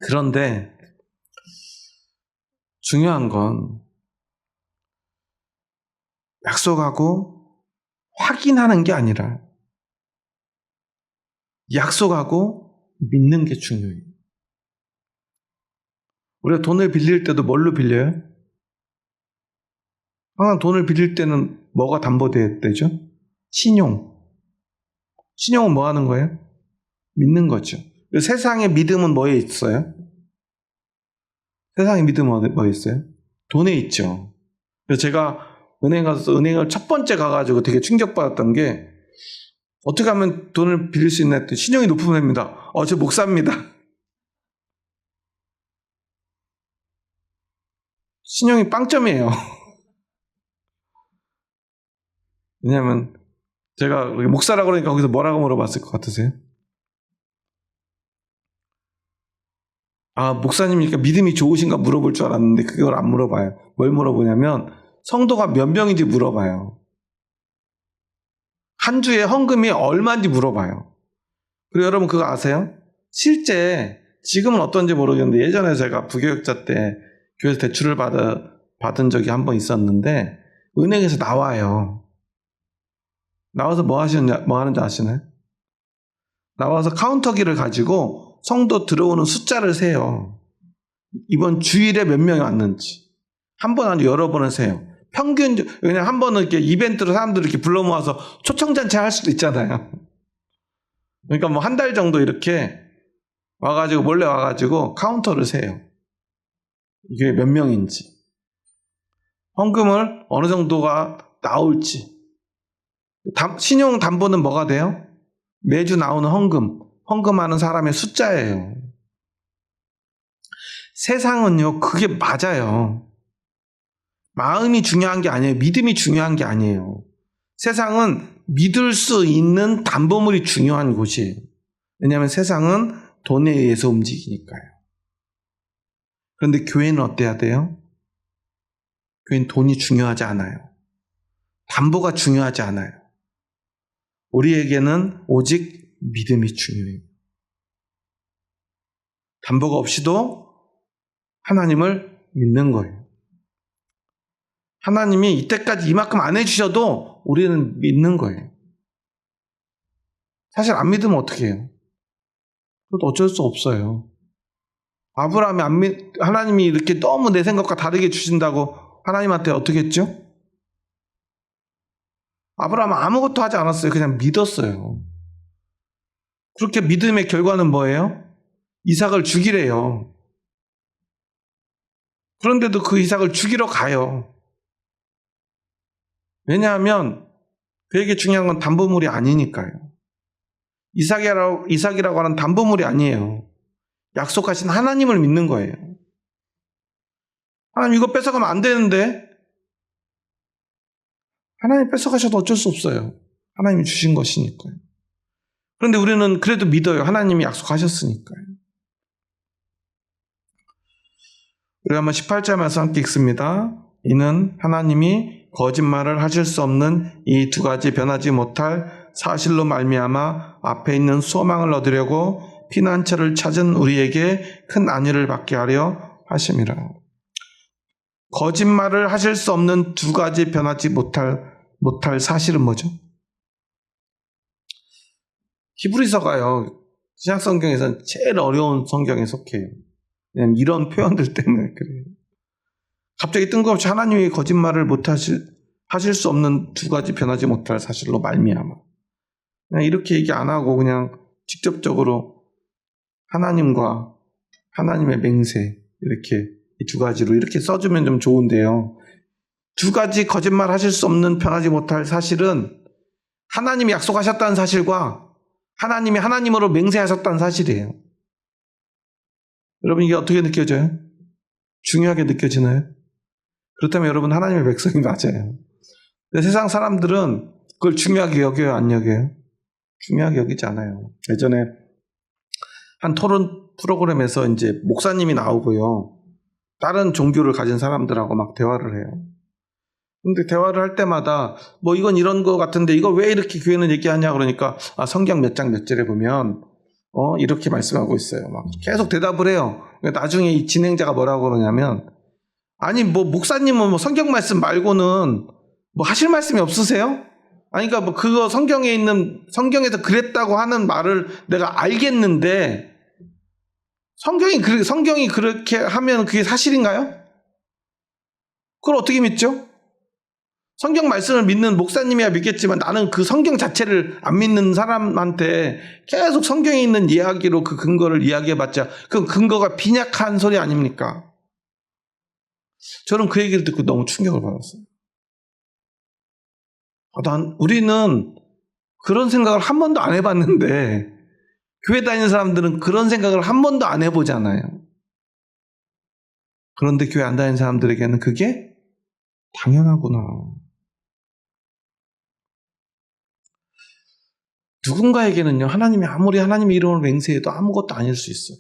그런데 중요한 건 약속하고 확인하는 게 아니라 약속하고 믿는 게 중요해요. 우리가 돈을 빌릴 때도 뭘로 빌려요? 항상 돈을 빌릴 때는 뭐가 담보되죠? 신용. 신용은 뭐 하는 거예요? 믿는 거죠. 세상의 믿음은 뭐에 있어요? 세상의 믿음은 뭐에 있어요? 돈에 있죠. 그래서 제가 은행 가서 은행을 첫 번째 가가지고 되게 충격받았던 게, 어떻게 하면 돈을 빌릴 수 있나 했더니 신용이 높으면 됩니다. 저 목사입니다. 신용이 빵점이에요. 왜냐하면 제가 목사라고 그러니까 거기서 뭐라고 물어봤을 것 같으세요? 아, 목사님이니까 믿음이 좋으신가 물어볼 줄 알았는데 그걸 안 물어봐요. 뭘 물어보냐면 성도가 몇 명인지 물어봐요. 한 주에 헌금이 얼마인지 물어봐요. 그리고 여러분 그거 아세요? 실제 지금은 어떤지 모르겠는데 예전에 제가 부교육자 때 교회에서 대출을 받은 적이 한 번 있었는데 은행에서 나와요. 나와서 뭐 하는지 아시나요? 나와서 카운터기를 가지고 성도 들어오는 숫자를 세요. 이번 주일에 몇 명이 왔는지. 한 번 아니고 여러 번을 세요. 평균, 그냥 한 번은 이렇게 이벤트로 사람들을 이렇게 불러 모아서 초청잔치 할 수도 있잖아요. 그러니까 뭐 한 달 정도 이렇게 와가지고, 몰래 와가지고 카운터를 세요. 이게 몇 명인지. 헌금을 어느 정도가 나올지. 신용 담보는 뭐가 돼요? 매주 나오는 헌금하는 사람의 숫자예요. 세상은요, 그게 맞아요. 마음이 중요한 게 아니에요. 믿음이 중요한 게 아니에요. 세상은 믿을 수 있는 담보물이 중요한 곳이에요. 왜냐하면 세상은 돈에 의해서 움직이니까요. 그런데 교회는 어때야 돼요? 교회는 돈이 중요하지 않아요. 담보가 중요하지 않아요. 우리에게는 오직 믿음이 중요해요. 담보가 없이도 하나님을 믿는 거예요. 하나님이 이때까지 이만큼 안 해주셔도 우리는 믿는 거예요. 사실 안 믿으면 어떻게 해요? 그것도 어쩔 수 없어요. 아브라함이 하나님이 이렇게 너무 내 생각과 다르게 주신다고 하나님한테 어떻게 했죠? 아브라함은 아무것도 하지 않았어요. 그냥 믿었어요. 그렇게 믿음의 결과는 뭐예요? 이삭을 죽이래요. 그런데도 그 이삭을 죽이러 가요. 왜냐하면 그에게 중요한 건 담보물이 아니니까요. 이삭이라고 하는 담보물이 아니에요. 약속하신 하나님을 믿는 거예요. 하나님 이거 뺏어가면 안 되는데 하나님 뺏어가셔도 어쩔 수 없어요. 하나님이 주신 것이니까요. 그런데 우리는 그래도 믿어요. 하나님이 약속하셨으니까요. 우리가 한번 18절 말씀 함께 읽습니다. 이는 하나님이 거짓말을 하실 수 없는 이 두 가지 변하지 못할 사실로 말미암아 앞에 있는 소망을 얻으려고 피난처를 찾은 우리에게 큰 안위를 받게 하려 하심이라. 거짓말을 하실 수 없는 두 가지 변하지 못할 사실은 뭐죠? 히브리서가요, 신약성경에서는 제일 어려운 성경에 속해요. 왜냐하면 이런 표현들 때문에 그래요. 갑자기 뜬금없이 하나님이 거짓말을 하실 수 없는 두 가지 변하지 못할 사실로 말미암아. 그냥 이렇게 얘기 안 하고 그냥 직접적으로 하나님과 하나님의 맹세, 이렇게 이 두 가지로 이렇게 써주면 좀 좋은데요. 두 가지 거짓말 하실 수 없는 변하지 못할 사실은 하나님이 약속하셨다는 사실과 하나님이 하나님으로 맹세하셨다는 사실이에요. 여러분 이게 어떻게 느껴져요? 중요하게 느껴지나요? 그렇다면 여러분 하나님의 백성이 맞아요. 근데 세상 사람들은 그걸 중요하게 여겨요, 안 여겨요? 중요하게 여기지 않아요. 예전에 한 토론 프로그램에서 이제 목사님이 나오고요. 다른 종교를 가진 사람들하고 막 대화를 해요. 근데 대화를 할 때마다 뭐 이건 이런 거 같은데 이거 왜 이렇게 교회는 얘기하냐 그러니까 성경 몇 장 몇 절에 보면 이렇게 말씀하고 있어요. 막 계속 대답을 해요. 나중에 이 진행자가 뭐라고 그러냐면 아니 뭐 목사님은 뭐 성경 말씀 말고는 뭐 하실 말씀이 없으세요? 아니 그러니까 뭐 그거 성경에서 그랬다고 하는 말을 내가 알겠는데 성경이 그렇게 하면 그게 사실인가요? 그걸 어떻게 믿죠? 성경 말씀을 믿는 목사님이야 믿겠지만 나는 그 성경 자체를 안 믿는 사람한테 계속 성경에 있는 이야기로 그 근거를 이야기해봤자 그 근거가 빈약한 소리 아닙니까? 저는 그 얘기를 듣고 너무 충격을 받았어요. 우리는 그런 생각을 한 번도 안 해봤는데 교회 다니는 사람들은 그런 생각을 한 번도 안 해보잖아요. 그런데 교회 안 다니는 사람들에게는 그게 당연하구나. 누군가에게는요, 하나님이 아무리 하나님의 이름을 맹세해도 아무것도 아닐 수 있어요.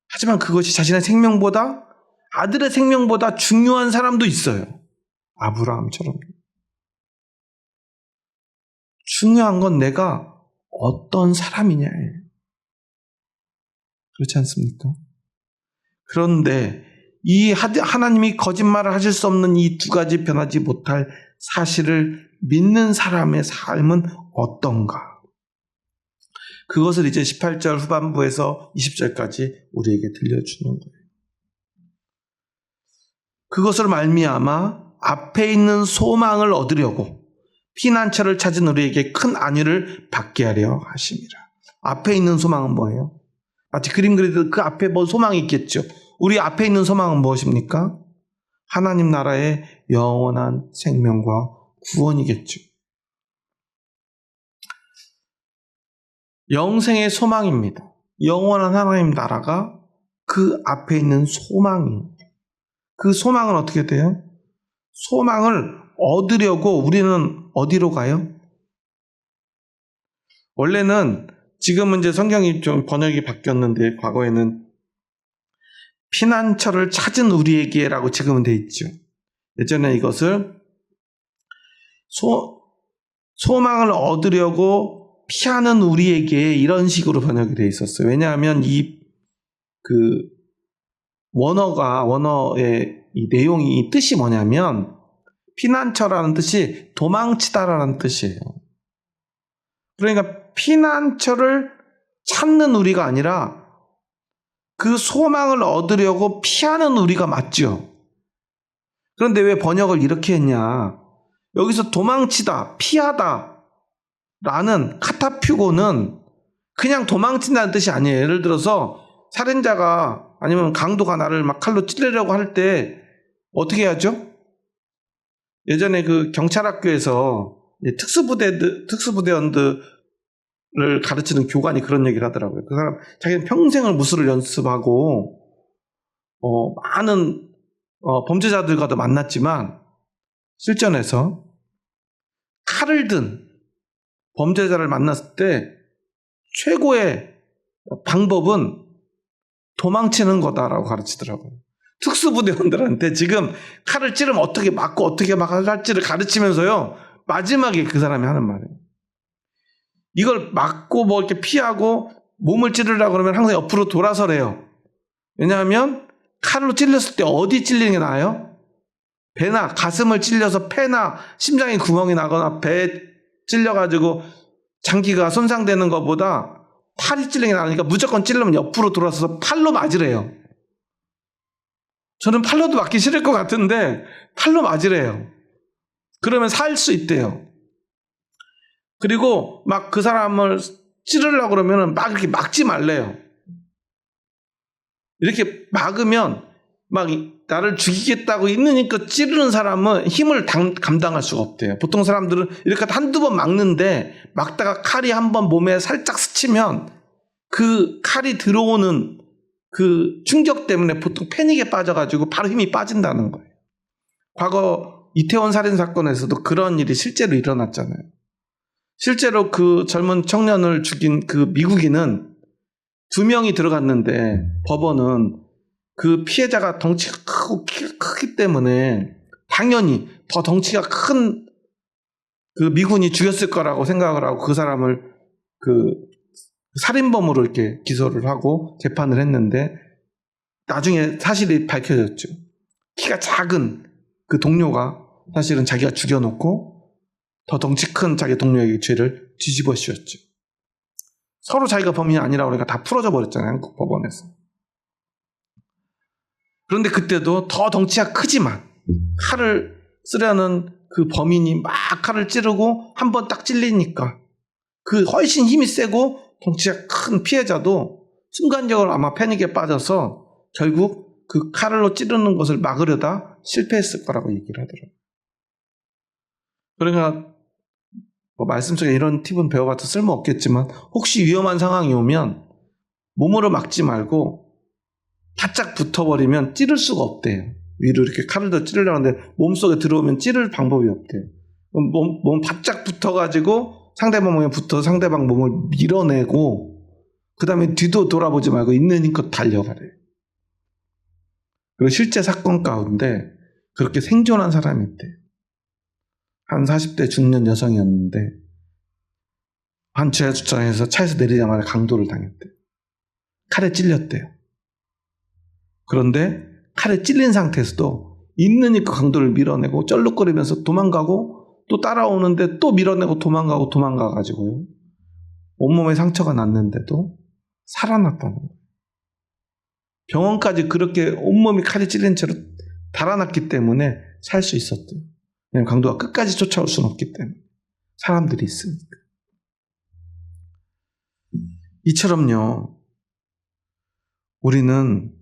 하지만 그것이 자신의 생명보다, 아들의 생명보다 중요한 사람도 있어요. 아브라함처럼. 중요한 건 내가 어떤 사람이냐예요. 그렇지 않습니까? 그런데 이 하나님이 거짓말을 하실 수 없는 이 두 가지 변하지 못할 사실을 믿는 사람의 삶은 어떤가? 그것을 이제 18절 후반부에서 20절까지 우리에게 들려주는 거예요. 그것을 말미암아 앞에 있는 소망을 얻으려고 피난처를 찾은 우리에게 큰 안위를 받게 하려 하심이라. 앞에 있는 소망은 뭐예요? 마치 그림 그리듯 그 앞에 뭐 소망이 있겠죠. 우리 앞에 있는 소망은 무엇입니까? 하나님 나라의 영원한 생명과 구원이겠죠. 영생의 소망입니다. 영원한 하나님 나라가 그 앞에 있는 소망이에요. 그 소망은 어떻게 돼요? 소망을 얻으려고 우리는 어디로 가요? 원래는 지금은 이제 성경이 좀 번역이 바뀌었는데 과거에는 피난처를 찾은 우리에게라고 지금은 돼 있죠. 예전에 이것을 소망을 얻으려고 피하는 우리에게 이런 식으로 번역이 돼 있었어요. 왜냐하면 원어의 이 내용이 뜻이 뭐냐면 피난처라는 뜻이 도망치다라는 뜻이에요. 그러니까 피난처를 찾는 우리가 아니라 그 소망을 얻으려고 피하는 우리가 맞죠. 그런데 왜 번역을 이렇게 했냐? 여기서 도망치다, 피하다 라는 카타퓨고는 그냥 도망친다는 뜻이 아니에요. 예를 들어서 살인자가 아니면 강도가 나를 막 칼로 찌르려고 할 때 어떻게 하죠? 예전에 그 경찰학교에서 특수부대원들을 가르치는 교관이 그런 얘기를 하더라고요. 그 사람 자기는 평생을 무술을 연습하고 많은 범죄자들과도 만났지만 실전에서 칼을 든 범죄자를 만났을 때 최고의 방법은 도망치는 거다라고 가르치더라고요. 특수부대원들한테 지금 칼을 찌르면 어떻게 맞고 어떻게 할지를 가르치면서요, 마지막에 그 사람이 하는 말이에요. 이걸 맞고 뭐 이렇게 피하고 몸을 찌르려고 그러면 항상 옆으로 돌아서래요. 왜냐하면 칼로 찔렸을 때 어디 찔리는 게 나아요? 배나 가슴을 찔려서 폐나 심장에 구멍이 나거나 배에 찔려가지고 장기가 손상되는 것보다 팔이 찔리는 게 나으니까 무조건 찔르면 옆으로 돌아서서 팔로 맞으래요. 저는 팔로도 맞기 싫을 것 같은데 팔로 맞으래요. 그러면 살 수 있대요. 그리고 막 그 사람을 찌르려고 그러면 막 이렇게 막지 말래요. 이렇게 막으면 막 나를 죽이겠다고 있으니까 찌르는 사람은 힘을 감당할 수가 없대요. 보통 사람들은 이렇게 한두 번 막는데 막다가 칼이 한번 몸에 살짝 스치면 그 칼이 들어오는 그 충격 때문에 보통 패닉에 빠져가지고 바로 힘이 빠진다는 거예요. 과거 이태원 살인 사건에서도 그런 일이 실제로 일어났잖아요. 실제로 그 젊은 청년을 죽인 그 미국인은 2명이 들어갔는데 법원은 그 피해자가 덩치가 크기 때문에 당연히 더 덩치가 큰 그 미군이 죽였을 거라고 생각을 하고 그 사람을 그 살인범으로 이렇게 기소를 하고 재판을 했는데 나중에 사실이 밝혀졌죠. 키가 작은 그 동료가 사실은 자기가 죽여놓고 더 덩치 큰 자기 동료에게 죄를 뒤집어 씌웠죠. 서로 자기가 범인이 아니라고 그러니까 다 풀어져 버렸잖아요. 한국 법원에서. 그런데 그때도 더 덩치가 크지만 칼을 쓰려는 그 범인이 막 칼을 찌르고 한 번 딱 찔리니까 그 훨씬 힘이 세고 덩치가 큰 피해자도 순간적으로 아마 패닉에 빠져서 결국 그 칼로 찌르는 것을 막으려다 실패했을 거라고 얘기를 하더라고요. 그러니까 뭐 말씀 속에 이런 팁은 배워봐도 쓸모없겠지만 혹시 위험한 상황이 오면 몸으로 막지 말고 바짝 붙어버리면 찌를 수가 없대요. 위로 이렇게 칼을 더 찌르려고 하는데 몸속에 들어오면 찌를 방법이 없대요. 몸 바짝 붙어가지고 상대방 몸에 붙어 상대방 몸을 밀어내고 그 다음에 뒤도 돌아보지 말고 있는 힘껏 달려가래요. 그리고 실제 사건 가운데 그렇게 생존한 사람이 있대요. 한 40대 중년 여성이었는데 한 지하주차장에서 차에서 내리자마자 강도를 당했대요. 칼에 찔렸대요. 그런데 칼에 찔린 상태에서도 있는 힘껏 강도를 밀어내고 쩔룩거리면서 도망가고 또 따라오는데 또 밀어내고 도망가가지고요. 온몸에 상처가 났는데도 살아났다는 거예요. 병원까지 그렇게 온몸이 칼에 찔린 채로 달아났기 때문에 살 수 있었대요. 왜냐하면 강도가 끝까지 쫓아올 수는 없기 때문에. 사람들이 있으니까. 이처럼요. 우리는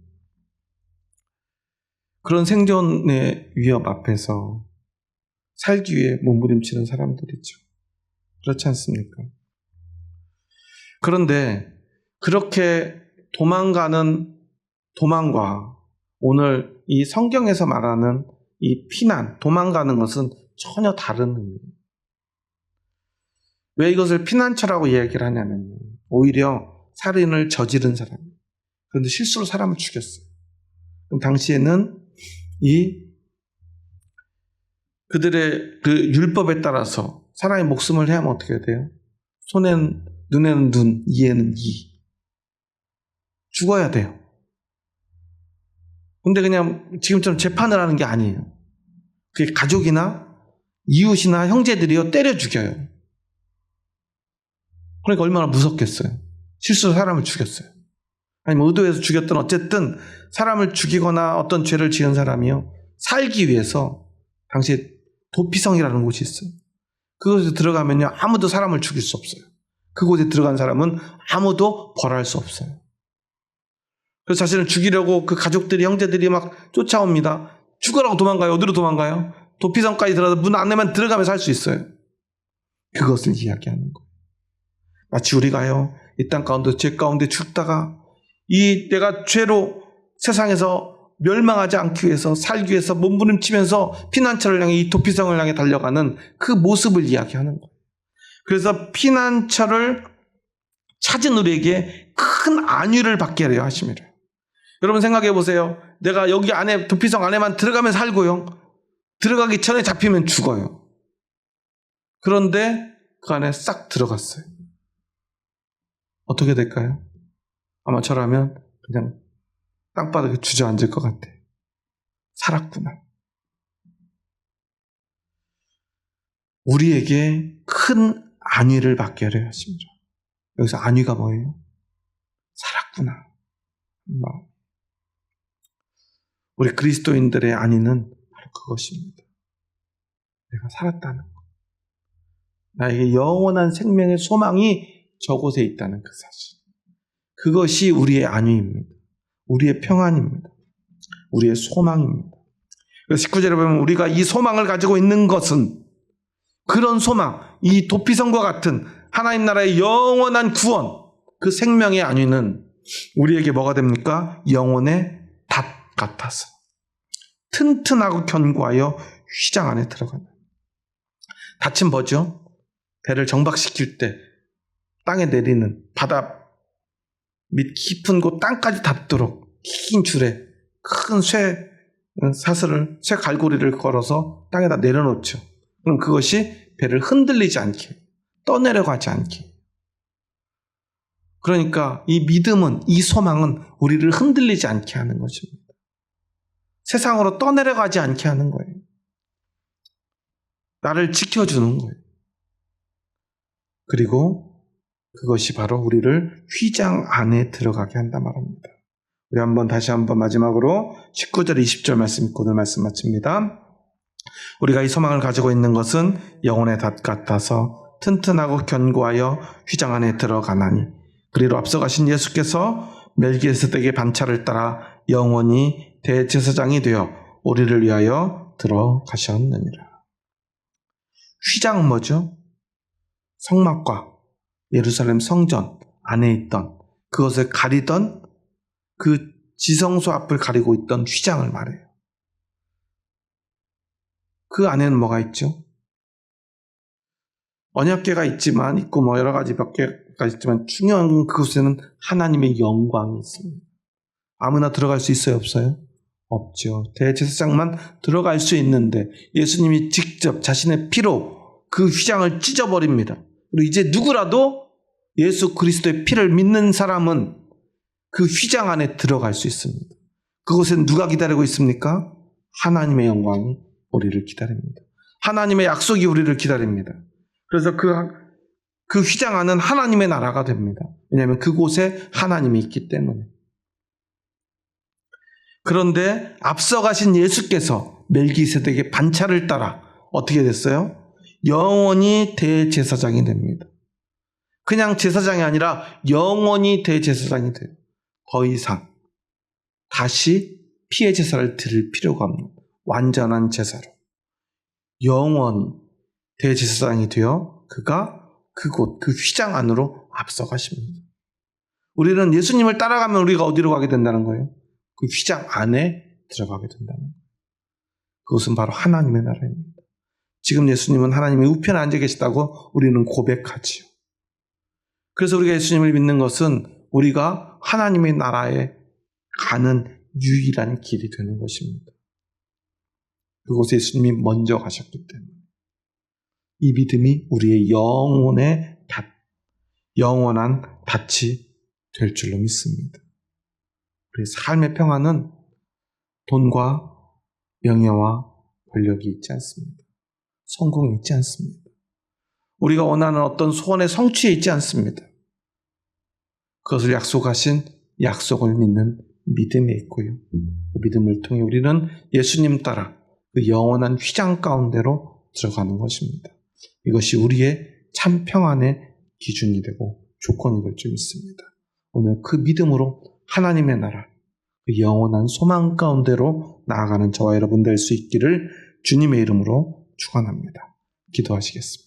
그런 생존의 위협 앞에서 살기 위해 몸부림치는 사람들이죠. 그렇지 않습니까? 그런데 그렇게 도망가는 도망과 오늘 이 성경에서 말하는 이 피난, 도망가는 것은 전혀 다른 의미예요. 왜 이것을 피난처라고 이야기를 하냐면요. 오히려 살인을 저지른 사람. 그런데 실수로 사람을 죽였어요. 그럼 당시에는 그들의 그 율법에 따라서 사람의 목숨을 해야만 어떻게 돼요? 손에는, 눈에는 눈, 이에는 이. 죽어야 돼요. 근데 그냥 지금처럼 재판을 하는 게 아니에요. 그게 가족이나 이웃이나 형제들이요, 때려 죽여요. 그러니까 얼마나 무섭겠어요. 실수로 사람을 죽였어요. 아니면 의도해서 죽였든 어쨌든 사람을 죽이거나 어떤 죄를 지은 사람이요, 살기 위해서 당시에 도피성이라는 곳이 있어요. 그곳에 들어가면요, 아무도 사람을 죽일 수 없어요. 그곳에 들어간 사람은 아무도 벌할 수 없어요. 그래서 자신을 죽이려고 그 가족들이, 형제들이 막 쫓아옵니다. 죽으라고 도망가요. 어디로 도망가요? 도피성까지 들어가서 문 안에만 들어가면 살 수 있어요. 그것을 이야기하는 거예요. 마치 우리가요, 이 땅 가운데 죄 가운데 죽다가 내가 죄로 세상에서 멸망하지 않기 위해서 살기 위해서 몸부림치면서 피난처를 향해 이 도피성을 향해 달려가는 그 모습을 이야기하는 거예요. 그래서 피난처를 찾은 우리에게 큰 안위를 받게 하려 하심이라. 여러분 생각해 보세요. 내가 여기 안에 도피성 안에만 들어가면 살고요, 들어가기 전에 잡히면 죽어요. 그런데 그 안에 싹 들어갔어요. 어떻게 될까요? 아마 저라면 그냥 땅바닥에 주저앉을 것 같아요. 살았구나. 우리에게 큰 안위를 받게 하려 하십니다. 여기서 안위가 뭐예요? 살았구나. 우리 그리스도인들의 안위는 바로 그것입니다. 내가 살았다는 것. 나에게 영원한 생명의 소망이 저곳에 있다는 그 사실. 그것이 우리의 안위입니다. 우리의 평안입니다. 우리의 소망입니다. 그래서 19절에 보면 우리가 이 소망을 가지고 있는 것은, 그런 소망, 이 도피성과 같은 하나님 나라의 영원한 구원, 그 생명의 안위는 우리에게 뭐가 됩니까? 영혼의 닷 같아서 튼튼하고 견고하여 휘장 안에 들어간다. 닷은 뭐죠? 배를 정박시킬 때 땅에 내리는, 바다 밑 깊은 곳 땅까지 닿도록 긴 줄에 큰 쇠 갈고리를 걸어서 땅에다 내려놓죠. 그럼 그것이 배를 흔들리지 않게, 떠내려가지 않게. 그러니까 이 믿음은, 이 소망은 우리를 흔들리지 않게 하는 것입니다. 세상으로 떠내려가지 않게 하는 거예요. 나를 지켜주는 거예요. 그리고 그것이 바로 우리를 휘장 안에 들어가게 한단 말입니다. 우리 다시 한번 마지막으로 19절 20절 말씀 읽고 오늘 말씀 마칩니다. 우리가 이 소망을 가지고 있는 것은 영혼의 닷 같아서 튼튼하고 견고하여 휘장 안에 들어가나니, 그리로 앞서가신 예수께서 멜기세덱의 반차를 따라 영원히 대제사장이 되어 우리를 위하여 들어가셨느니라. 휘장은 뭐죠? 성막과 예루살렘 성전 안에 있던, 그것을 가리던 그 지성소 앞을 가리고 있던 휘장을 말해요. 그 안에는 뭐가 있죠? 언약궤가 있고 뭐 여러 가지 몇 개가 있지만 중요한 건 그곳에는 하나님의 영광이 있습니다. 아무나 들어갈 수 있어요, 없어요? 없죠. 대제사장만 들어갈 수 있는데 예수님이 직접 자신의 피로 그 휘장을 찢어버립니다. 그리고 이제 누구라도 예수 그리스도의 피를 믿는 사람은 그 휘장 안에 들어갈 수 있습니다. 그곳엔 누가 기다리고 있습니까? 하나님의 영광이 우리를 기다립니다. 하나님의 약속이 우리를 기다립니다. 그래서 그 휘장 안은 하나님의 나라가 됩니다. 왜냐하면 그곳에 하나님이 있기 때문에. 그런데 앞서가신 예수께서 멜기세덱의 반차를 따라 어떻게 됐어요? 영원히 대제사장이 됩니다. 그냥 제사장이 아니라 영원히 대제사장이 돼요. 더 이상 다시 피의 제사를 드릴 필요가 없는 완전한 제사로 영원히 대제사장이 되어 그가 그곳 그 휘장 안으로 앞서가십니다. 우리는 예수님을 따라가면 우리가 어디로 가게 된다는 거예요? 그 휘장 안에 들어가게 된다는 거예요. 그것은 바로 하나님의 나라입니다. 지금 예수님은 하나님의 우편에 앉아 계시다고 우리는 고백하지요. 그래서 우리가 예수님을 믿는 것은 우리가 하나님의 나라에 가는 유일한 길이 되는 것입니다. 그곳에 예수님이 먼저 가셨기 때문에 이 믿음이 우리의 영원한 닻이 될 줄로 믿습니다. 우리의 삶의 평안은 돈과 명예와 권력이 있지 않습니다. 성공이 있지 않습니다. 우리가 원하는 어떤 소원의 성취에 있지 않습니다. 그것을 약속하신 약속을 믿는 믿음에 있고요. 그 믿음을 통해 우리는 예수님 따라 그 영원한 휘장 가운데로 들어가는 것입니다. 이것이 우리의 참 평안의 기준이 되고 조건이 될 줄 믿습니다. 오늘 그 믿음으로 하나님의 나라, 그 영원한 소망 가운데로 나아가는 저와 여러분 될 수 있기를 주님의 이름으로 축원합니다. 기도하시겠습니다.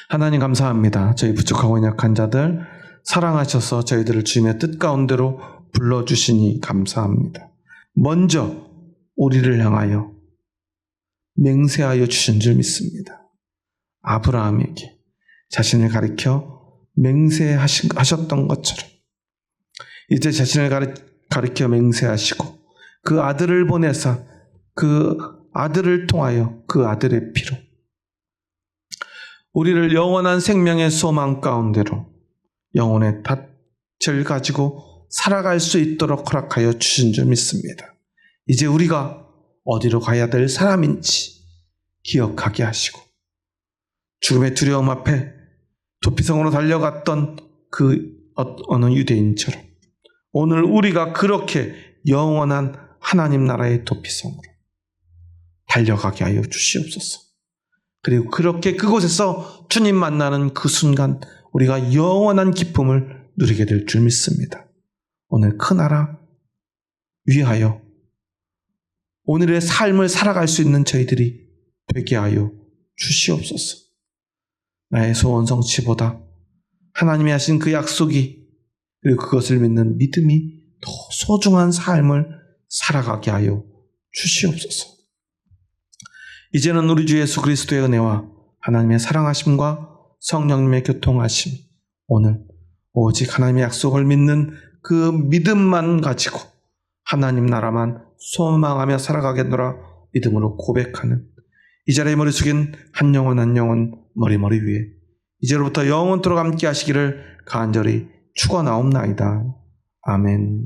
하나님 감사합니다. 저희 부족하고 연약한 자들 사랑하셔서 저희들을 주님의 뜻 가운데로 불러주시니 감사합니다. 먼저 우리를 향하여 맹세하여 주신 줄 믿습니다. 아브라함에게 자신을 가리켜 맹세하셨던 것처럼 이제 자신을 가리켜 맹세하시고 그 아들을 보내사 그 아들을 통하여 그 아들의 피로 우리를 영원한 생명의 소망 가운데로 영혼의 닻을 가지고 살아갈 수 있도록 허락하여 주신 줄 믿습니다. 이제 우리가 어디로 가야 될 사람인지 기억하게 하시고 죽음의 두려움 앞에 도피성으로 달려갔던 그 어느 유대인처럼 오늘 우리가 그렇게 영원한 하나님 나라의 도피성으로 달려가게 하여 주시옵소서. 그리고 그렇게 그곳에서 주님 만나는 그 순간 우리가 영원한 기쁨을 누리게 될 줄 믿습니다. 오늘 그 나라 위하여 오늘의 삶을 살아갈 수 있는 저희들이 되게 하여 주시옵소서. 나의 소원 성취보다 하나님이 하신 그 약속이 그리고 그것을 믿는 믿음이 더 소중한 삶을 살아가게 하여 주시옵소서. 이제는 우리 주 예수 그리스도의 은혜와 하나님의 사랑하심과 성령님의 교통하심, 오늘 오직 하나님의 약속을 믿는 그 믿음만 가지고 하나님 나라만 소망하며 살아가겠노라 믿음으로 고백하는 이 자리에 머리 숙인 한 영혼 한 영혼 머리 위에 이제로부터 영원토록 함께 하시기를 간절히 축원하옵나이다. 아멘.